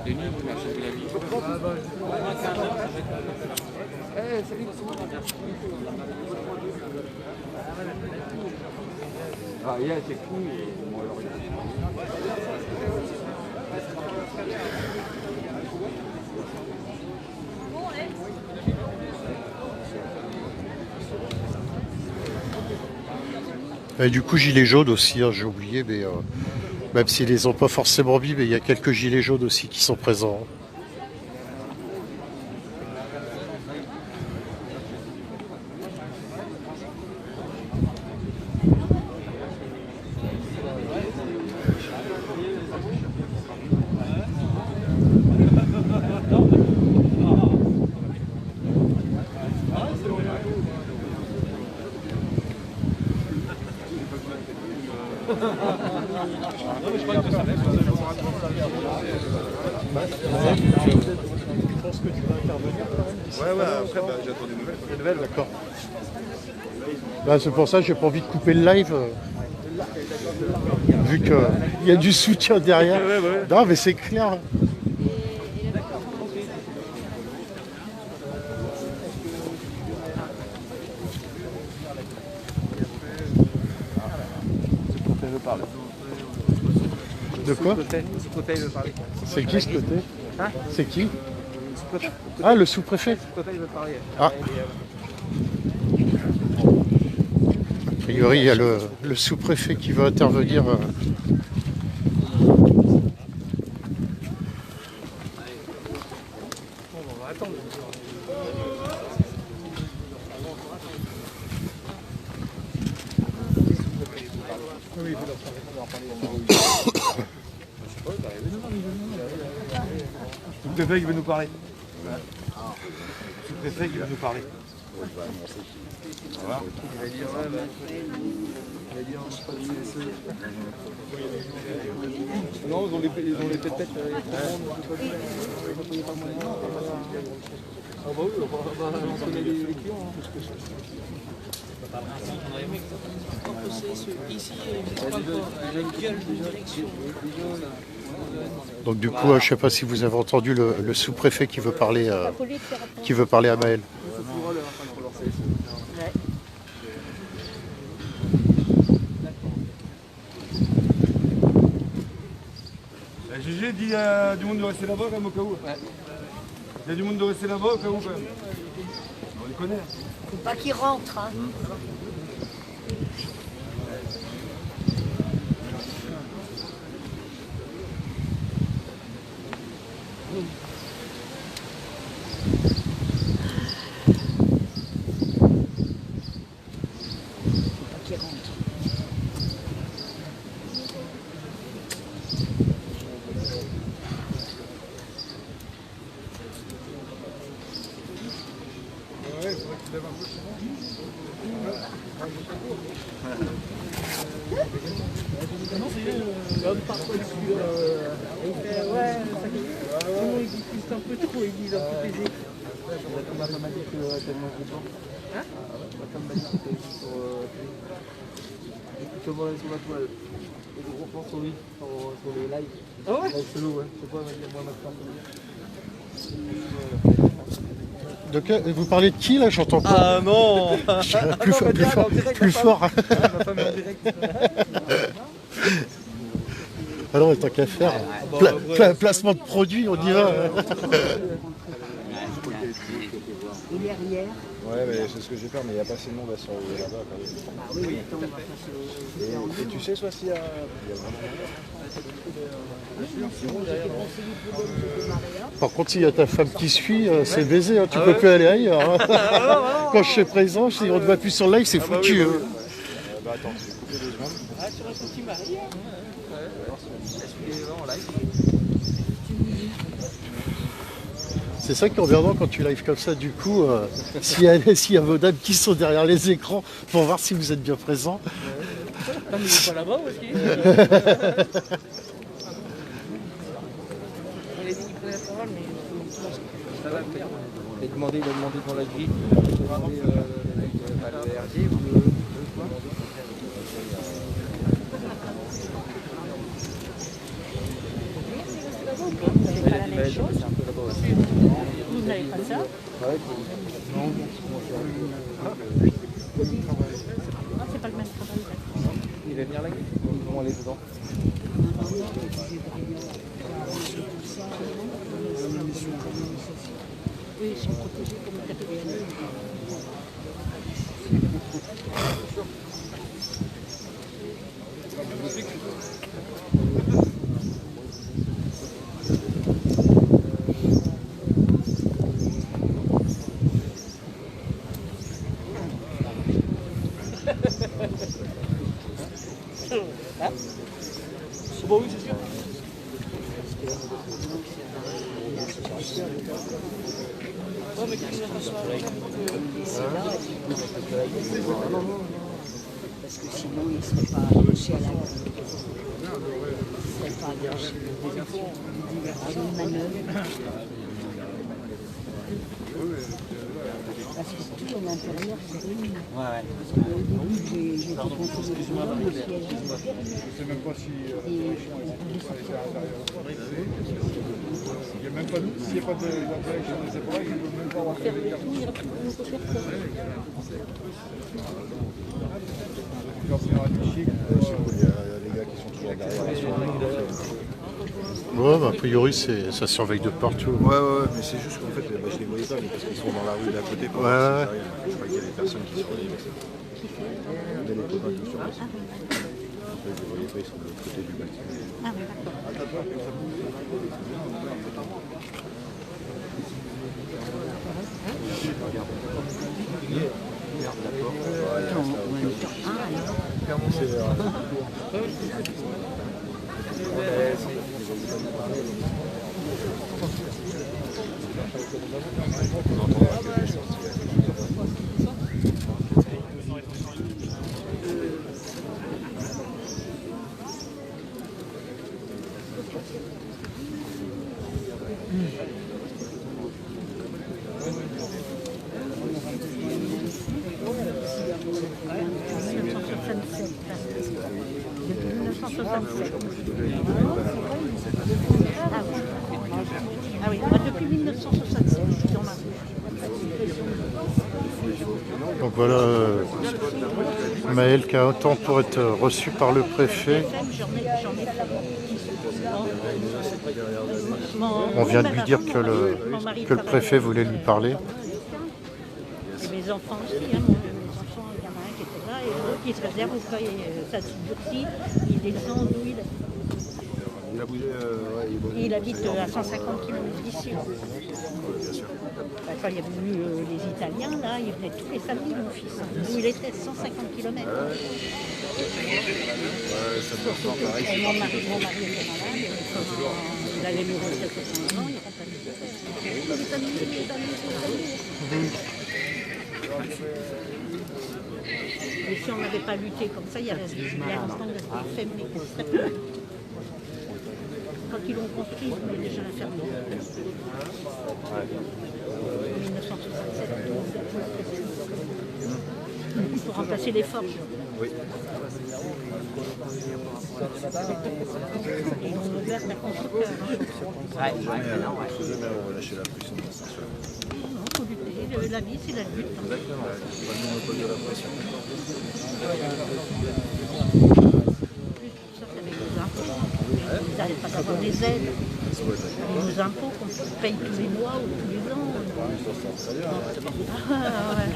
Speaker 6: Denis, merci de la vie.
Speaker 3: Ah, yeah, c'est cool.
Speaker 1: Et du coup, gilets jaunes aussi, hein, j'ai oublié, mais même s'ils les ont pas forcément mis, mais il y a quelques gilets jaunes aussi qui sont présents. Je pense que tu vas intervenir quand même.
Speaker 3: Ouais, après, j'attends des nouvelles.
Speaker 1: D'accord. Bah, c'est pour ça que j'ai pas envie de couper le live. Vu qu'il y a du soutien derrière. Non, mais c'est clair. De quoi?
Speaker 2: Sous-préfet veut parler.
Speaker 1: C'est qui ce côté?
Speaker 2: Hein?
Speaker 1: C'est qui?
Speaker 2: Sous-préfet.
Speaker 1: Ah, le sous-préfet.
Speaker 2: Sous-préfet veut parler.
Speaker 1: Ah. A priori, il y a le sous-préfet qui va intervenir.
Speaker 3: Le sous-préfet qui veut nous parler. Le sous-préfet qui veut nous parler. Non, ils ont les têtes. Ah bah oui, on connaît les clients.
Speaker 5: Ici, il a une gueule de direction.
Speaker 1: Donc du coup, je ne sais pas si vous avez entendu le sous-préfet qui veut parler à Maël.
Speaker 3: GG dit du monde de rester là-bas quand même au cas où. Il y a du monde de rester là-bas au cas où quand même. On les connaît.
Speaker 7: Faut pas qu'ils rentrent. Hein.
Speaker 5: L'homme parfois dessus, il fait ouais, sinon ils discutent un peu trop, ils disent un peu baiser.
Speaker 2: Ma femme m'a dit que tellement content.
Speaker 5: Hein?
Speaker 2: Ma femme m'a dit que t'avais vu sur comment sur ma toile. Et de gros plans sur lui, sur les lives.
Speaker 5: Ah ouais?
Speaker 2: Live solo, ouais. Je sais pas, elle m'a dit moi ma femme.
Speaker 1: Vous parlez de qui là? J'entends pas.
Speaker 2: Ah non.
Speaker 1: Plus fort.
Speaker 2: Ma femme est en direct.
Speaker 1: Alors, tant qu'à faire, placement de produit, on y va.
Speaker 7: Il est arrière.
Speaker 3: Ouais, mais c'est ce que j'ai peur, mais il n'y a pas assez de monde à surveiller là-bas quand même.
Speaker 7: Ah oui, mais attends, on va faire ce...
Speaker 3: Et tu sais, soit s'il y a vraiment.
Speaker 1: Par contre, s'il y a ta femme qui suit, c'est baisé, hein. Tu peux plus aller ailleurs. Hein. Quand je suis présent, si on ne va plus sur le live, c'est foutu. Hein.
Speaker 3: Bah attends, je vais couper 2 secondes.
Speaker 5: Ah, sur un petit mari.
Speaker 2: Est-ce qu'il est vraiment en live?
Speaker 1: C'est ça qui est emmerdant quand tu live comme ça, du coup, s'il y a vos dames qui sont derrière les écrans pour voir si vous êtes bien présents.
Speaker 5: Ah, mais il est pas là-bas, où est-ce qu'il est? Il a dit qu'il prenait la parole, mais
Speaker 2: Ça va, il a demandé dans la grille. Il a demandé le RG ou le quoi?
Speaker 7: C'est pas la même chose.
Speaker 2: C'est un peu là-bas aussi.
Speaker 7: Vous n'avez pas ça?
Speaker 2: Ouais,
Speaker 7: Non, c'est pas le même travail.
Speaker 2: il va venir la grille. Comment aller dedans?
Speaker 7: Oui, ils sont protégés comme le catégorie.
Speaker 5: bon, oui, c'est sûr. Ouais, mais qu'est-ce que
Speaker 7: Parce que sinon, il ne serait pas accroché à la il ne serait pas accroché à une manœuvre. Parce que tout à l'intérieur, c'est ruiné. Parce qu'au début, j'ai été conseillé de l'homme, le siège.
Speaker 3: Je sais même pas si
Speaker 7: Et
Speaker 3: ça a été à l'intérieur. Il n'y a même pas de. S'il n'y a pas d'interaction des appareils, ils ne peuvent même pas avoir
Speaker 7: faire
Speaker 3: les
Speaker 7: le
Speaker 3: cartes.
Speaker 7: tour, on peut faire quoi?
Speaker 3: Leur faire un fichier. Il y a des gars qui sont toujours derrière.
Speaker 1: Ouais, bah, a priori, ça surveille de partout.
Speaker 3: Ouais, mais c'est juste qu'en fait, je les voyais pas, mais parce qu'ils sont dans la rue d'à côté. Quoi.
Speaker 1: Ouais.
Speaker 3: Je crois qu'il y a des personnes qui surveillent. Mais il y a des copains qui surveillent. En fait, je les voyais pas, ils sont de l'autre côté du bâtiment.
Speaker 7: Ah oui, d'accord. Ah oui, moi depuis 1967, je suis dans ma rue.
Speaker 1: Donc voilà, Maël qui a un temps pour être reçu par le préfet. On vient de lui dire que le préfet voulait lui parler.
Speaker 7: Et mes enfants aussi, hein, mes enfants, il y en a un qui était là et l'autre qui se réserve au cas où ça se durcit, il descend d'où il est.
Speaker 3: Il a bougé,
Speaker 7: Il habite à 150 km d'ici. Quand il y a venu les Italiens, là, ils venaient tous les samedis, mon fils. D'où il était 150 km. Et mon mari était malade, il avait le retraite à 100 ans, il est rentable. Et si on n'avait pas lutté comme ça, il y a l'instant de fermé. Quand ils l'ont construit, ils voulaient déjà la fermer. En 1967, pour remplacer les forges.
Speaker 8: Oui.
Speaker 7: Ils ont ouvert la constructeur.
Speaker 8: Jamais on va lâcher la pression.
Speaker 7: Non, il faut lutter. La vie, c'est la lutte.
Speaker 8: Exactement. Pas le monopole de la pression.
Speaker 7: Ça, c'est avec les impôts. Ils n'arrêtent pas d'avoir des aides. Les impôts qu'on paye tous les mois ou tous les ans. Ah, ouais.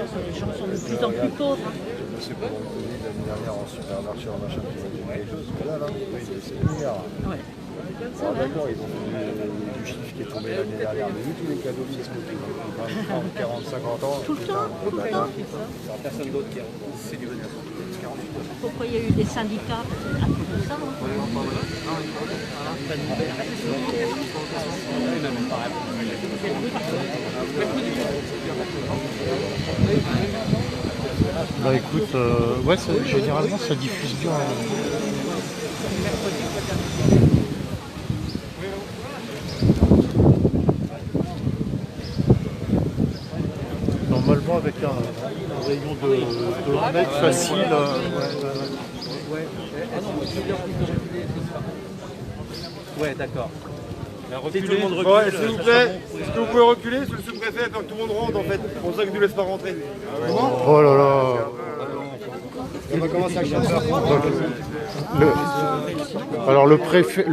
Speaker 7: Les gens sont de plus en plus pauvres.
Speaker 8: C'est pendant le Covid l'année dernière en supermarché, en machin, ils ont fait quelque chose. Que là, c'est des milliards.
Speaker 7: Ouais.
Speaker 8: Alors d'accord, ils ont fait du chiffre qui est tombé l'année dernière, mais vu tous les cadeaux fiscaux qu'ils ont pris 30, 40, 50 ans.
Speaker 7: Tout le temps, tout le temps.
Speaker 8: Personne d'autre qui c'est du bonheur.
Speaker 7: Pourquoi il y a eu des syndicats à cause de ça
Speaker 1: Bah écoute, ouais, généralement ça diffuse bien. Normalement avec un rayon de 1 mètre facile.
Speaker 2: Ouais, d'accord.
Speaker 9: Si tout le monde recule, ouais, s'il vous plaît, est-ce que vous pouvez reculer? C'est le sous-préfet, que tout le monde rentre en fait. C'est pour ça qu'il ne nous laisse pas rentrer.
Speaker 1: Oh là là.
Speaker 8: On va commencer à chercher.
Speaker 1: Alors le préfet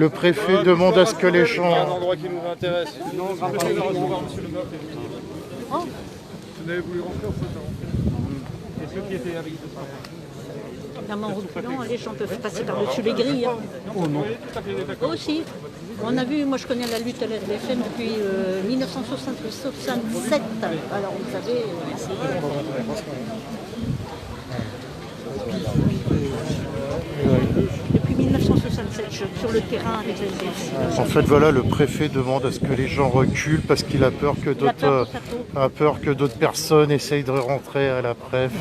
Speaker 1: demande à ce que les
Speaker 9: C'est un
Speaker 1: gens...
Speaker 9: endroit qui nous intéresse. Non, on va recevoir monsieur le maire. Vous avez voulu rentrer, on peut rentrer. Et ceux qui étaient avec
Speaker 7: En reculant, les gens peuvent passer par-dessus les grilles. Hein.
Speaker 9: Oh non.
Speaker 7: Aussi. On a vu, moi je connais la lutte à l'RDFM depuis 1967. Alors vous savez, depuis 1967, je suis sur le terrain avec les LDF.
Speaker 1: En fait voilà, le préfet demande à ce que les gens reculent parce qu'il a peur que d'autres personnes essayent de rentrer à la préf.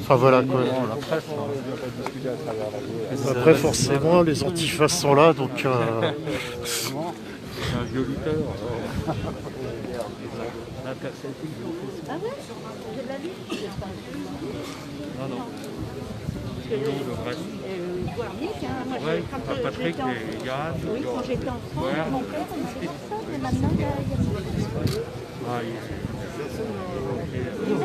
Speaker 1: Enfin voilà quoi. Après forcément les antifas sont là donc...
Speaker 9: C'est un vieux lutteur.
Speaker 7: Ah ouais, c'est de la lutte.
Speaker 9: Non.
Speaker 7: Guarnic, hein. Moi,
Speaker 9: Ouais,
Speaker 7: quand
Speaker 9: Patrick
Speaker 7: j'étais en...
Speaker 9: et Yann.
Speaker 7: Oui, quand j'étais enfant, mon père, on faisait ça, mais maintenant, il y a...
Speaker 9: Ah,
Speaker 7: Et même,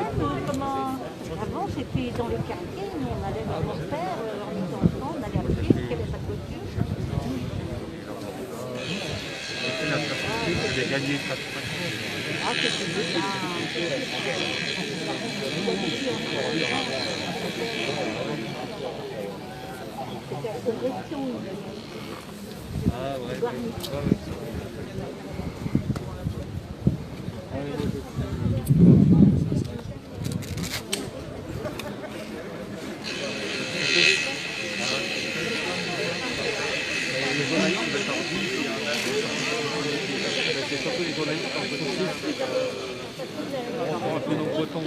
Speaker 7: avant, c'était dans le quartier, nous, on allait voir mon père, en étant enfant, on allait à pied, parce qu'il y avait sa clôture.
Speaker 9: c'est la perspective, j'ai gagné 4
Speaker 7: Ah, c'était ça. C'était à Progression.
Speaker 9: Ah ouais.
Speaker 7: Guarnic.
Speaker 9: C'est surtout les journalistes en politique. Un peu nos bretons.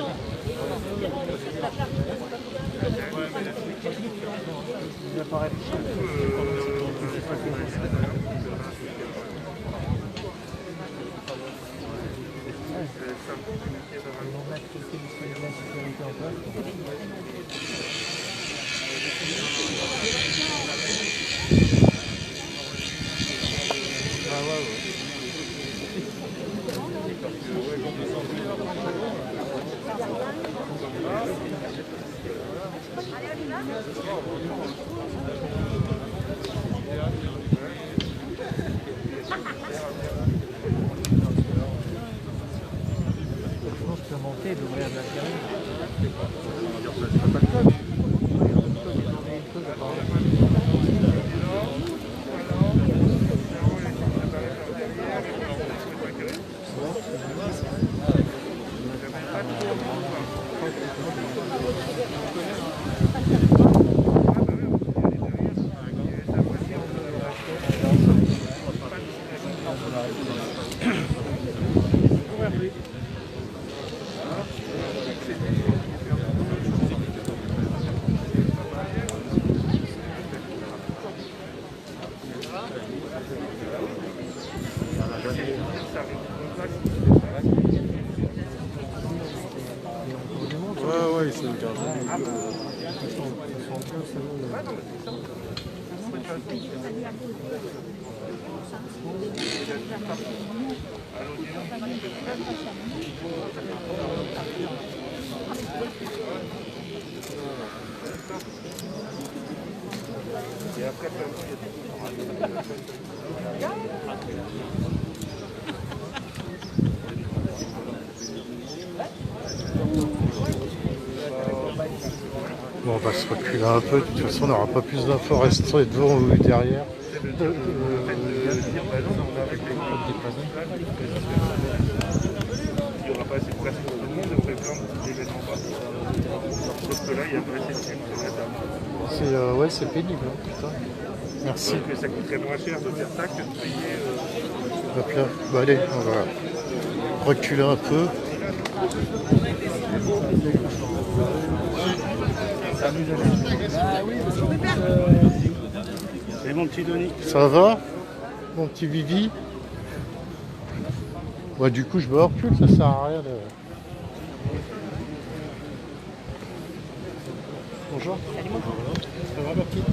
Speaker 1: Bon, on va se reculer un peu, de toute façon on n'aura pas plus d'infos rester devant ou derrière.
Speaker 10: Il n'y aura pas assez de place pour tout le monde, on fait plein de petits événements partout. Sauf que là, il y a pas assez de films sur la table.
Speaker 1: Ouais, c'est pénible, hein, putain. Merci.
Speaker 10: Donc ça coûterait moins cher de faire ça que de payer.
Speaker 1: Hop là. Bon, allez, on va reculer un peu.
Speaker 10: Et mon petit Denis.
Speaker 1: Ça va, mon petit Vivi? Ouais, du coup, je me recule, ça sert à rien de... Bonjour. Salut, moi. Ça va, ma petite?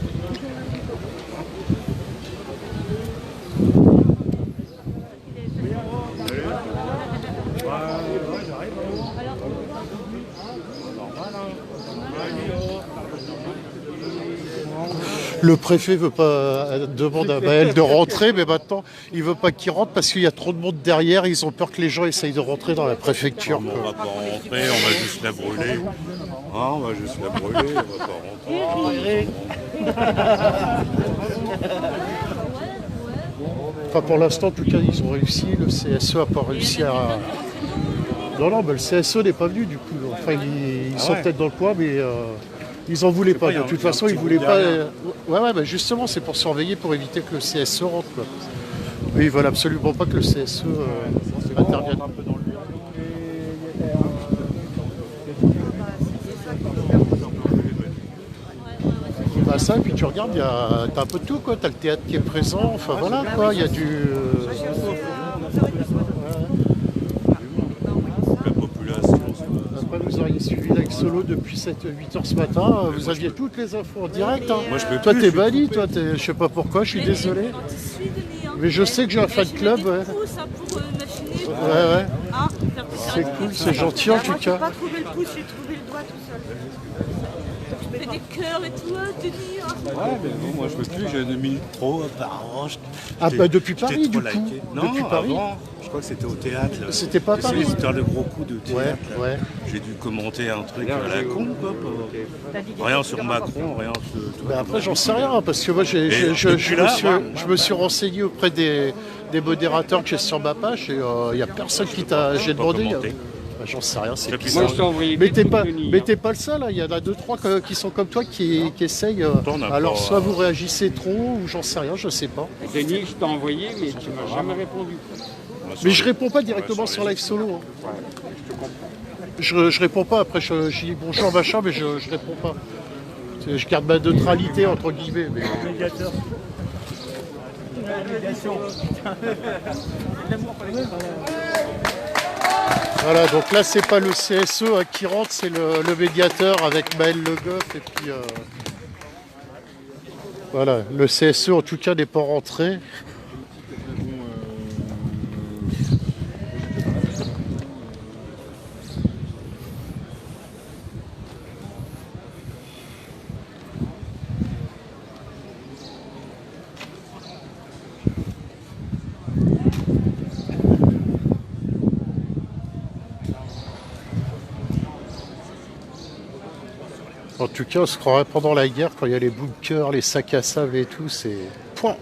Speaker 1: Le préfet veut pas demande à Maël de rentrer, mais maintenant il veut pas qu'il rentre parce qu'il y a trop de monde derrière. Ils ont peur que les gens essayent de rentrer dans la préfecture.
Speaker 11: On va pas rentrer, on va juste la brûler. Ah, on va juste la brûler, on va pas rentrer.
Speaker 1: Enfin, pour l'instant, en tout cas, ils ont réussi. Le CSE n'a pas réussi à. Non, mais le CSE n'est pas venu du coup. Enfin, ils sont peut-être dans le coin, mais. Ils en voulaient pas. De toute façon, ils voulaient pas. Ouais, bah justement, c'est pour surveiller, pour éviter que le CSE rentre. Quoi. Mais ils veulent absolument pas que le CSE intervienne. Bah ça, et puis tu regardes, t'as un peu de tout, quoi. T'as le théâtre qui est présent. Enfin voilà, quoi. Il y a du. Après, vous auriez suivi Like Solo depuis 7-8 heures ce matin. Vous aviez toutes les infos en direct. Hein.
Speaker 11: Moi, je peux
Speaker 1: toi,
Speaker 11: plus,
Speaker 1: t'es banni, toi. Je sais pas pourquoi, je suis désolé. Mais je sais que j'ai un fan club. Ouais. Ouais. C'est cool, c'est gentil en tout cas.
Speaker 5: J'ai pas trouvé le pouce, j'ai trouvé le doigt tout seul. Je fais des cœurs et tout, Denis.
Speaker 11: Ouais, mais non, moi je peux plus, j'ai 2 minutes trop par an.
Speaker 1: Ah bah depuis Paris du coup.
Speaker 11: Non,
Speaker 1: depuis Paris.
Speaker 11: avant, je crois que c'était au théâtre.
Speaker 1: C'était pas Paris.
Speaker 11: C'est les histoires de gros coups de théâtre.
Speaker 1: Ouais.
Speaker 11: J'ai dû commenter un truc à la con, quoi. Rien sur Macron, rien sur...
Speaker 1: Bah après j'en sais rien, parce que moi je me suis renseigné auprès des modérateurs que j'ai sur ma page et il n'y a personne qui t'a... J'ai demandé... Bah, j'en sais rien, c'est qui ça. Mais t'es pas le seul, il y en a 2-3 qui sont comme toi qui essayent. Alors soit vous réagissez trop ou j'en sais rien, je sais pas.
Speaker 12: Denis, je t'ai envoyé, mais tu m'as jamais répondu.
Speaker 1: Mais je réponds pas directement sur Live Solo. Hein. Je réponds pas, après je dis bonjour machin, mais je réponds pas. Je garde ma neutralité entre guillemets. Mais... Voilà, donc là c'est pas le CSE qui rentre, c'est le médiateur avec Maël Le Goff et puis voilà, le CSE en tout cas n'est pas rentré. En tout cas, on se croirait pendant la guerre, quand il y a les bunkers, les sacs à sable et tout, c'est... Point.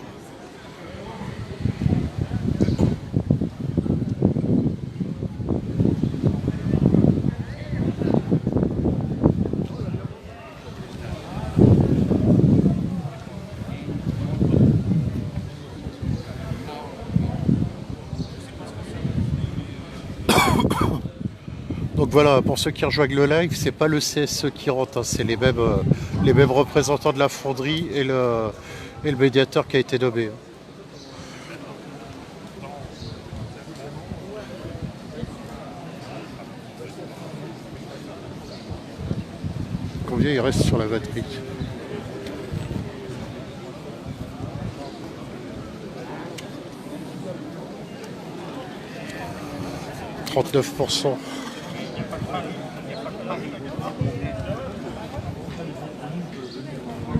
Speaker 1: Donc voilà, pour ceux qui rejoignent le live, c'est pas le CSE qui rentre, hein, c'est les mêmes représentants de la fonderie et le médiateur qui a été nommé. Combien il reste sur la batterie? 39%.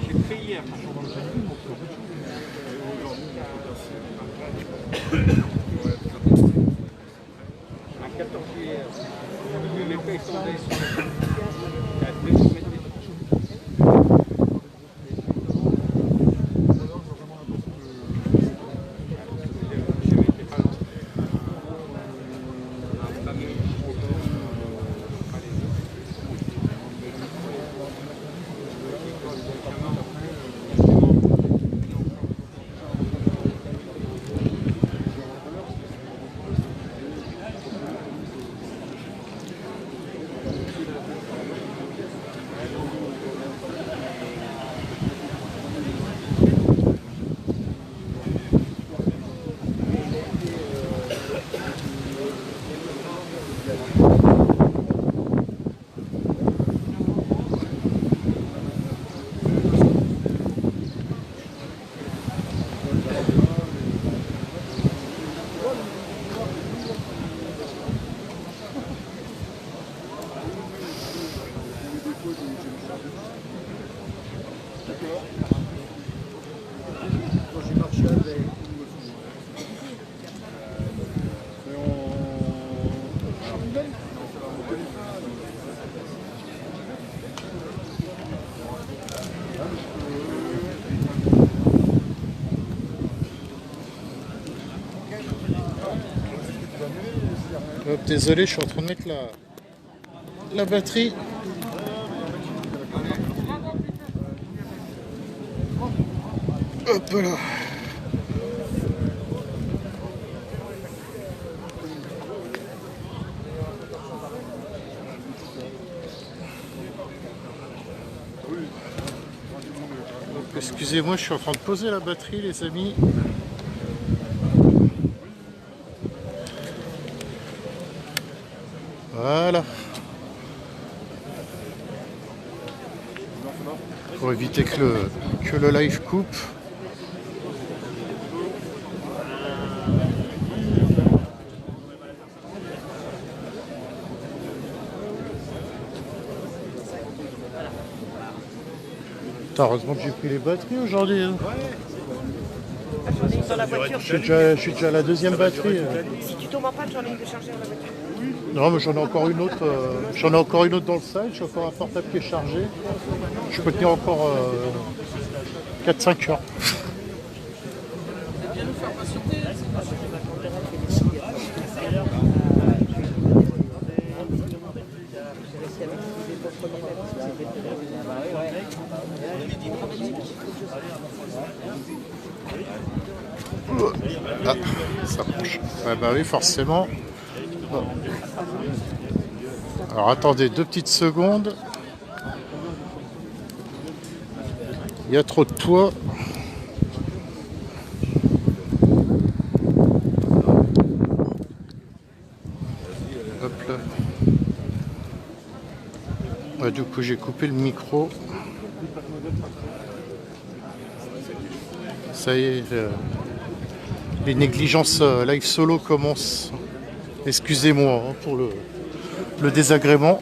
Speaker 12: J'ai fait hier. Un 14 juillet. Les feuilles sont
Speaker 1: Hop, désolé, je suis en train de mettre la batterie. Hop là. Excusez-moi, je suis en train de poser la batterie, les amis. Voilà. Pour éviter que le live coupe. Heureusement que j'ai pris les batteries aujourd'hui. Hein.
Speaker 5: Dans la voiture.
Speaker 1: Je suis déjà à la deuxième batterie.
Speaker 5: Si tu tombes en panne, j'en ai une de charger dans la voiture.
Speaker 1: Non, mais j'en ai encore une autre. J'en ai encore une autre dans le sac. J'ai encore un portable qui est chargé. Je peux tenir encore 4-5 heures. Ah, ça penche. Ouais, bah oui, forcément. Bon. Alors attendez 2 petites secondes. Il y a trop de toit. Hop là. Ouais, du coup j'ai coupé le micro. Ça y est, les négligences live solo commencent. Excusez-moi hein, pour le désagrément.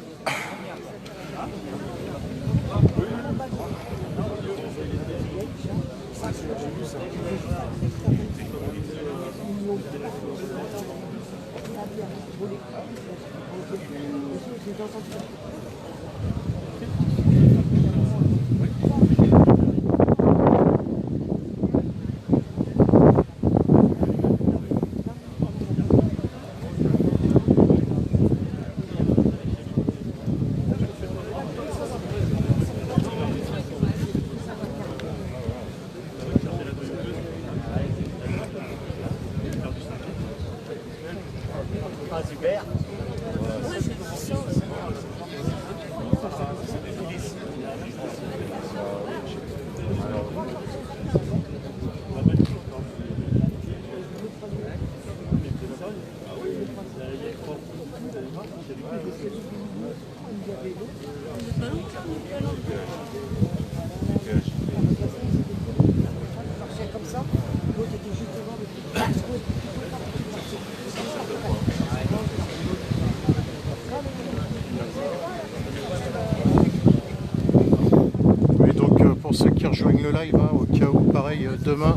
Speaker 1: rejoignent le live, hein, au cas où, pareil, demain.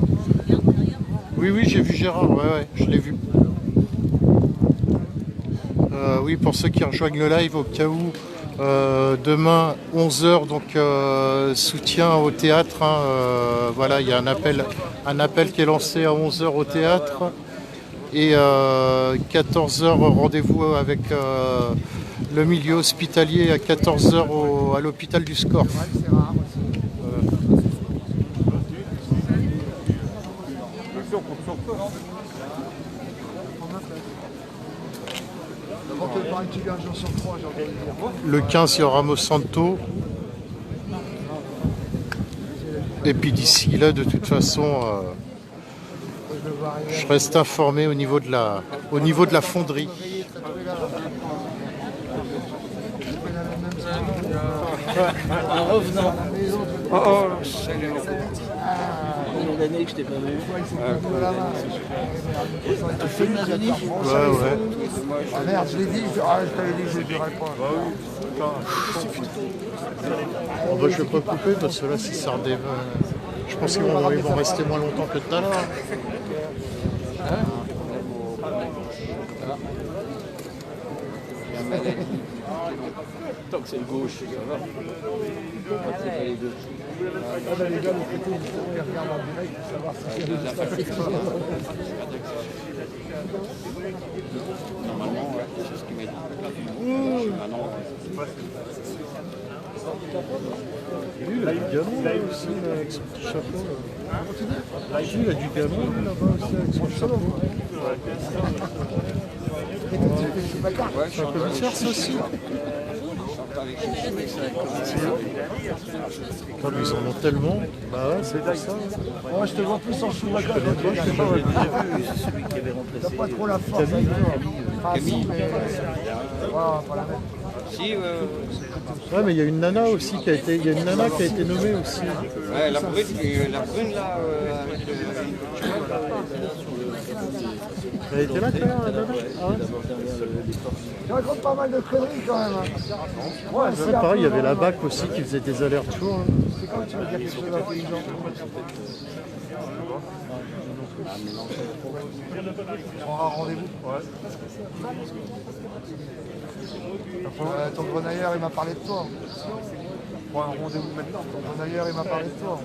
Speaker 1: Oui, oui, j'ai vu Gérard, ouais, je l'ai vu. Oui, pour ceux qui rejoignent le live, au cas où, demain, 11 h, donc soutien au théâtre. Hein, voilà, il y a un appel qui est lancé à 11 h au théâtre. Et 14 h, rendez-vous avec le milieu hospitalier à 14 h à l'hôpital du Scorff. Le 15, il y aura Monsanto. Et puis d'ici là, de toute façon, je reste informé au niveau de la fonderie.
Speaker 5: En revenant.
Speaker 2: Oh,
Speaker 5: L'année que je t'ai pas vu. Tu fais de la Denis ?
Speaker 1: Ouais.
Speaker 3: Ah merde, je l'ai dit, je t'avais dit que je ne dirais pas.
Speaker 1: Bon, bah, je vais pas couper parce que là, si ça redémarre, je pense qu'ils vont rester moins longtemps que tout à l'heure.
Speaker 5: Tant que c'est le gauche, ça va. C'est les deux.
Speaker 3: Les gars, le côté, ils regardent en direct pour savoir si c'est
Speaker 2: normalement, ouais, c'est ce qu'il m'a dit. Ah non,
Speaker 1: Lui, il a du gamin là aussi, là, avec son petit chapeau. Là. Lui, il a du gamin là-bas aussi, avec son chapeau. C'est un commissaire, ça aussi. Comme ils en ont tellement, bah ouais, c'est pour ça.
Speaker 3: Moi, je te vois plus en chou.
Speaker 1: Je connais pas, je sais pas.
Speaker 5: C'est celui qui avait remplacé.
Speaker 3: T'as pas trop la force.
Speaker 1: Camille.
Speaker 3: Camille, mais voilà, pas la même.
Speaker 2: si,
Speaker 1: Ouais, mais il y a une nana aussi qui a été, nommée aussi.
Speaker 2: ouais, la brune là, avec
Speaker 1: Elle était là quand même, la nana. Ah ouais.
Speaker 3: Tu racontes pas mal de conneries quand même. Ouais,
Speaker 1: C'est pareil, il y avait la BAC aussi qui faisait des allers-retours. Hein.
Speaker 3: C'est quand tu veux dire quelque chose d'intelligent. On prendra un rendez-vous. Ton grenailleur, il m'a parlé de toi. On prend un rendez-vous maintenant. Ton grenailleur, il m'a parlé de toi.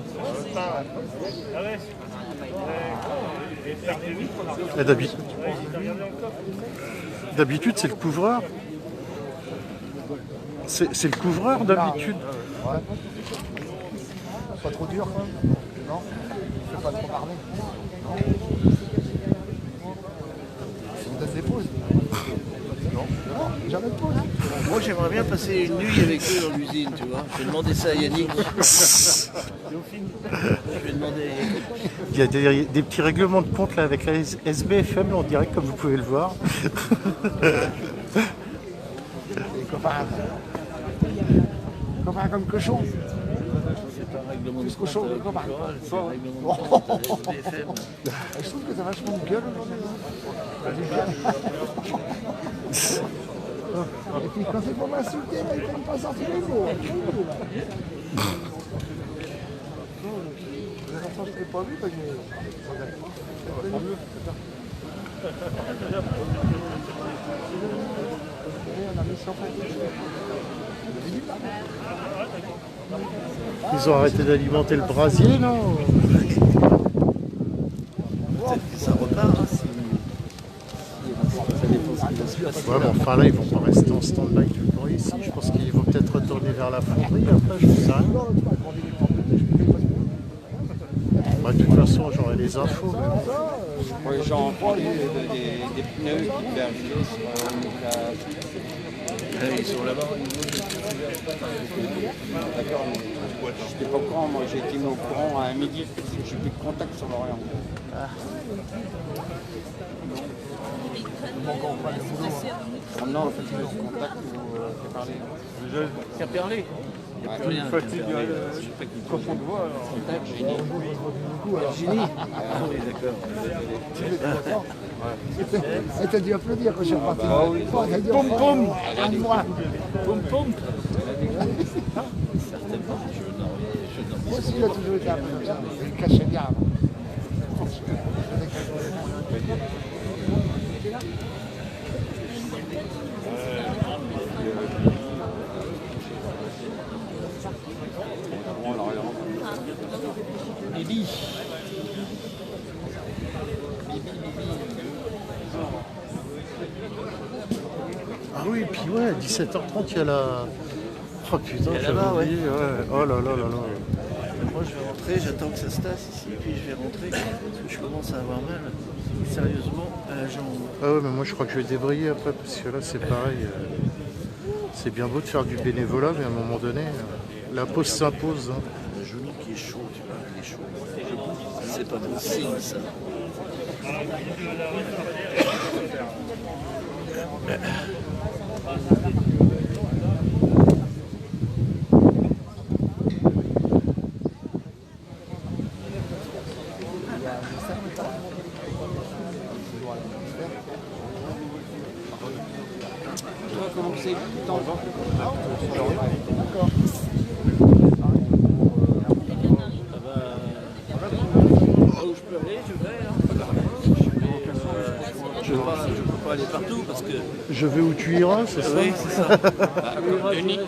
Speaker 1: Et d'habitude, c'est le couvreur. C'est le couvreur d'habitude.
Speaker 3: Ouais. Pas trop dur, quoi. Non. Je fais pas trop parler. Non. On donne des pauses. Non. Jamais de pause.
Speaker 5: Moi, j'aimerais bien passer une nuit avec eux dans l'usine, tu vois. Je vais demander ça à Yannick. Je vais demander.
Speaker 1: Il y a des petits règlements de compte là avec la SBFM là, en direct, comme vous pouvez le voir.
Speaker 3: Les copains. Copains comme cochon.
Speaker 5: C'est pas un règlement de
Speaker 3: Plus cochon que copain.
Speaker 5: c'est un règlement de compte de SBFM.
Speaker 3: Je trouve que t'as vachement de gueule aujourd'hui. Et puis quand c'est pour m'insulter, il ne pas sortir les mots. Je ne t'ai pas vu, parce que...
Speaker 1: Ils ont arrêté d'alimenter le brasier là.
Speaker 5: Peut-être que ça repart. Hein, ça dépend ce qui va se passer.
Speaker 1: Ouais, mais enfin là, ils vont pas rester en stand-by tout le temps ici. Je pense qu'ils vont peut-être retourner vers la fonderie après, je sais rien. Bah, de toute façon, j'aurai les infos.
Speaker 2: Oui, j'en parlais des pneus qui perchaient sur la...
Speaker 5: Ils sont là-bas.
Speaker 2: D'accord, mais j'étais pas au courant, moi j'ai été mis au courant à midi, parce que j'ai plus de contact sur l'Orient. Ah non, en fait, j'ai plus de contact pour parler.
Speaker 5: Qui a parlé. Il n'y a plus rien.
Speaker 9: Quand on te voit,
Speaker 2: Contact, j'ai dit.
Speaker 5: Virginie. Ah oui, d'accord.
Speaker 3: Elle t'a dû applaudir quand je suis reparti.
Speaker 5: Poum poum. Poum poum. Certainement. Je n'en
Speaker 3: aussi, il a toujours été un peu comme ça. Il le cachait bien avant.
Speaker 2: Bibi.
Speaker 1: Ah oui, et puis ouais, 17h30, il y a la... Oh putain,
Speaker 2: Il y a
Speaker 1: j'avais
Speaker 2: là-bas, ouais.
Speaker 1: oublié, ouais. Oh là là là là.
Speaker 2: Moi, je vais rentrer, j'attends que ça se tasse ici, puis je vais rentrer, parce que je commence à avoir mal, sérieusement, à la jambe.
Speaker 1: Ah ouais, mais moi je crois que je vais débrayer après, parce que là c'est pareil. C'est bien beau de faire du bénévolat, mais à un moment donné, la pause s'impose. Hein.
Speaker 2: Le genou qui est chaud, tu vois, qui est chaud. C'est pas bon signe, ça.
Speaker 5: Tu vas commencer dans le ventre. D'accord.
Speaker 2: Où je peux aller, je vais. Je ne peux pas aller partout parce que...
Speaker 1: Je vais où tu iras, c'est ça?
Speaker 2: Oui, c'est ça.
Speaker 6: Comme Denis,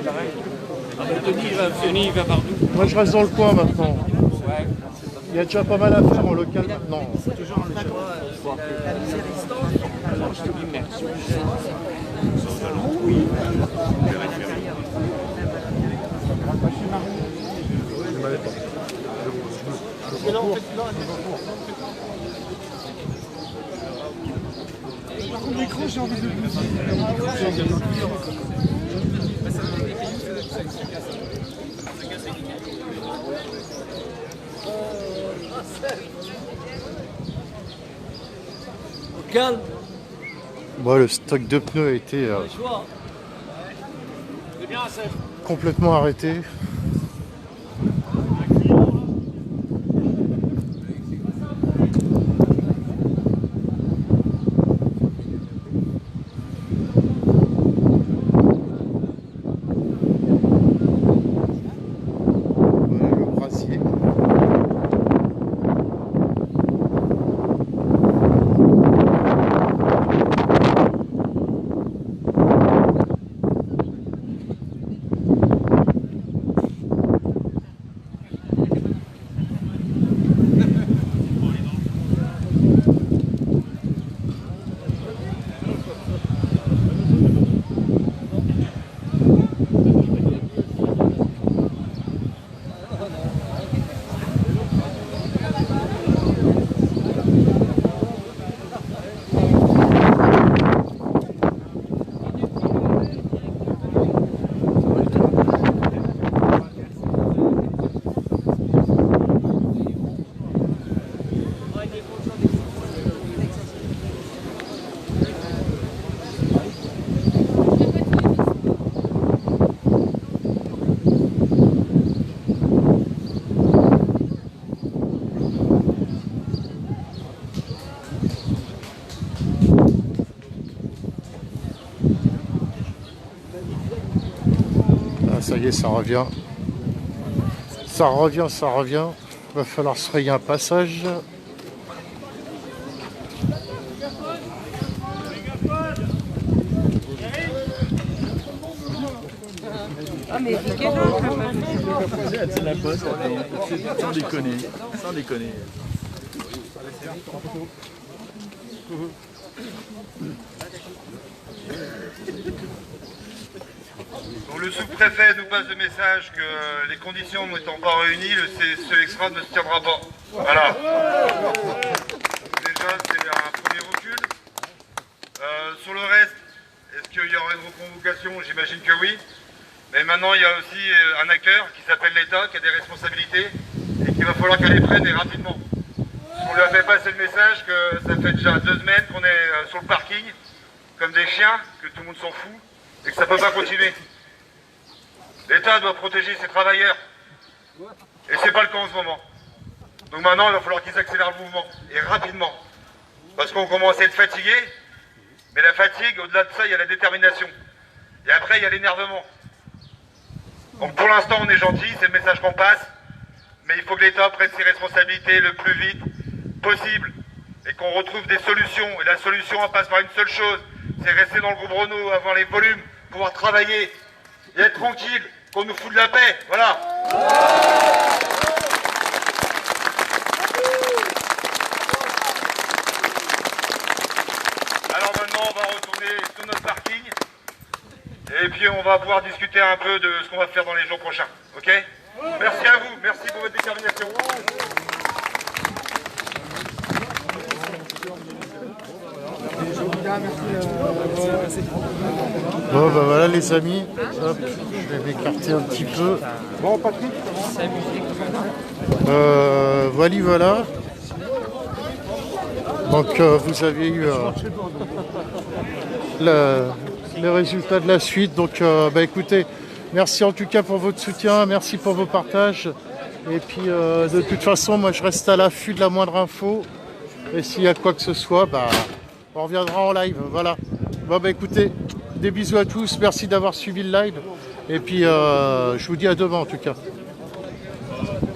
Speaker 6: pareil. Ah ben Denis, il va partout.
Speaker 1: Moi je reste dans le coin maintenant.
Speaker 6: Ouais.
Speaker 1: Il y a déjà pas mal à faire en local. Non.
Speaker 2: C'est toujours en local. C'est résistant.
Speaker 6: Je te dis merci.
Speaker 3: Par l'écran, j'ai envie de
Speaker 2: Calme.
Speaker 1: Bon, le stock de pneus a été complètement arrêté. Voilà le brassier. Ah, ça y est, ça revient. Ça revient, ça revient. Va falloir se rayer un passage.
Speaker 5: Ah mais c'est quel âge?
Speaker 2: C'est la poste, sans déconner. Sans déconner.
Speaker 9: Donc le sous-préfet nous passe le message que les conditions n'étant pas réunies, le CSE Extra ne se tiendra pas. Voilà. Déjà, c'est un premier recul. Sur le reste, est-ce qu'il y aura une reconvocation? J'imagine que oui. Mais maintenant, il y a aussi un acteur qui s'appelle l'État, qui a des responsabilités et qu'il va falloir qu'elle les prenne et rapidement. On lui a fait passer le message que ça fait déjà 2 semaines qu'on est sur le parking, comme des chiens, que tout le monde s'en fout, et que ça ne peut pas continuer. L'État doit protéger ses travailleurs. Et c'est pas le cas en ce moment. Donc maintenant, il va falloir qu'ils accélèrent le mouvement, et rapidement. Parce qu'on commence à être fatigué, mais la fatigue, au-delà de ça, il y a la détermination. Et après, il y a l'énervement. Donc pour l'instant, on est gentil, c'est le message qu'on passe. mais il faut que l'État prenne ses responsabilités le plus vite possible et qu'on retrouve des solutions. Et la solution, elle passe par une seule chose, c'est rester dans le groupe Renault, avoir les volumes, pouvoir travailler et être tranquille, qu'on nous fout de la paix. Voilà. Alors maintenant, on va retourner sur notre parking et puis on va pouvoir discuter un peu de ce qu'on va faire dans les jours prochains. Ok ? Merci à vous, merci pour votre détermination.
Speaker 1: Bon bah voilà les amis, hop, je vais m'écarter un petit peu.
Speaker 3: Bon, Patrick.
Speaker 1: Voilà. Donc vous avez eu les résultats de la suite. Donc bah écoutez, merci en tout cas pour votre soutien, merci pour vos partages. Et puis de toute façon, moi je reste à l'affût de la moindre info. Et s'il y a quoi que ce soit, bah on reviendra en live. Voilà. Bon bah écoutez, des bisous à tous, merci d'avoir suivi le live. Et puis je vous dis à demain en tout cas.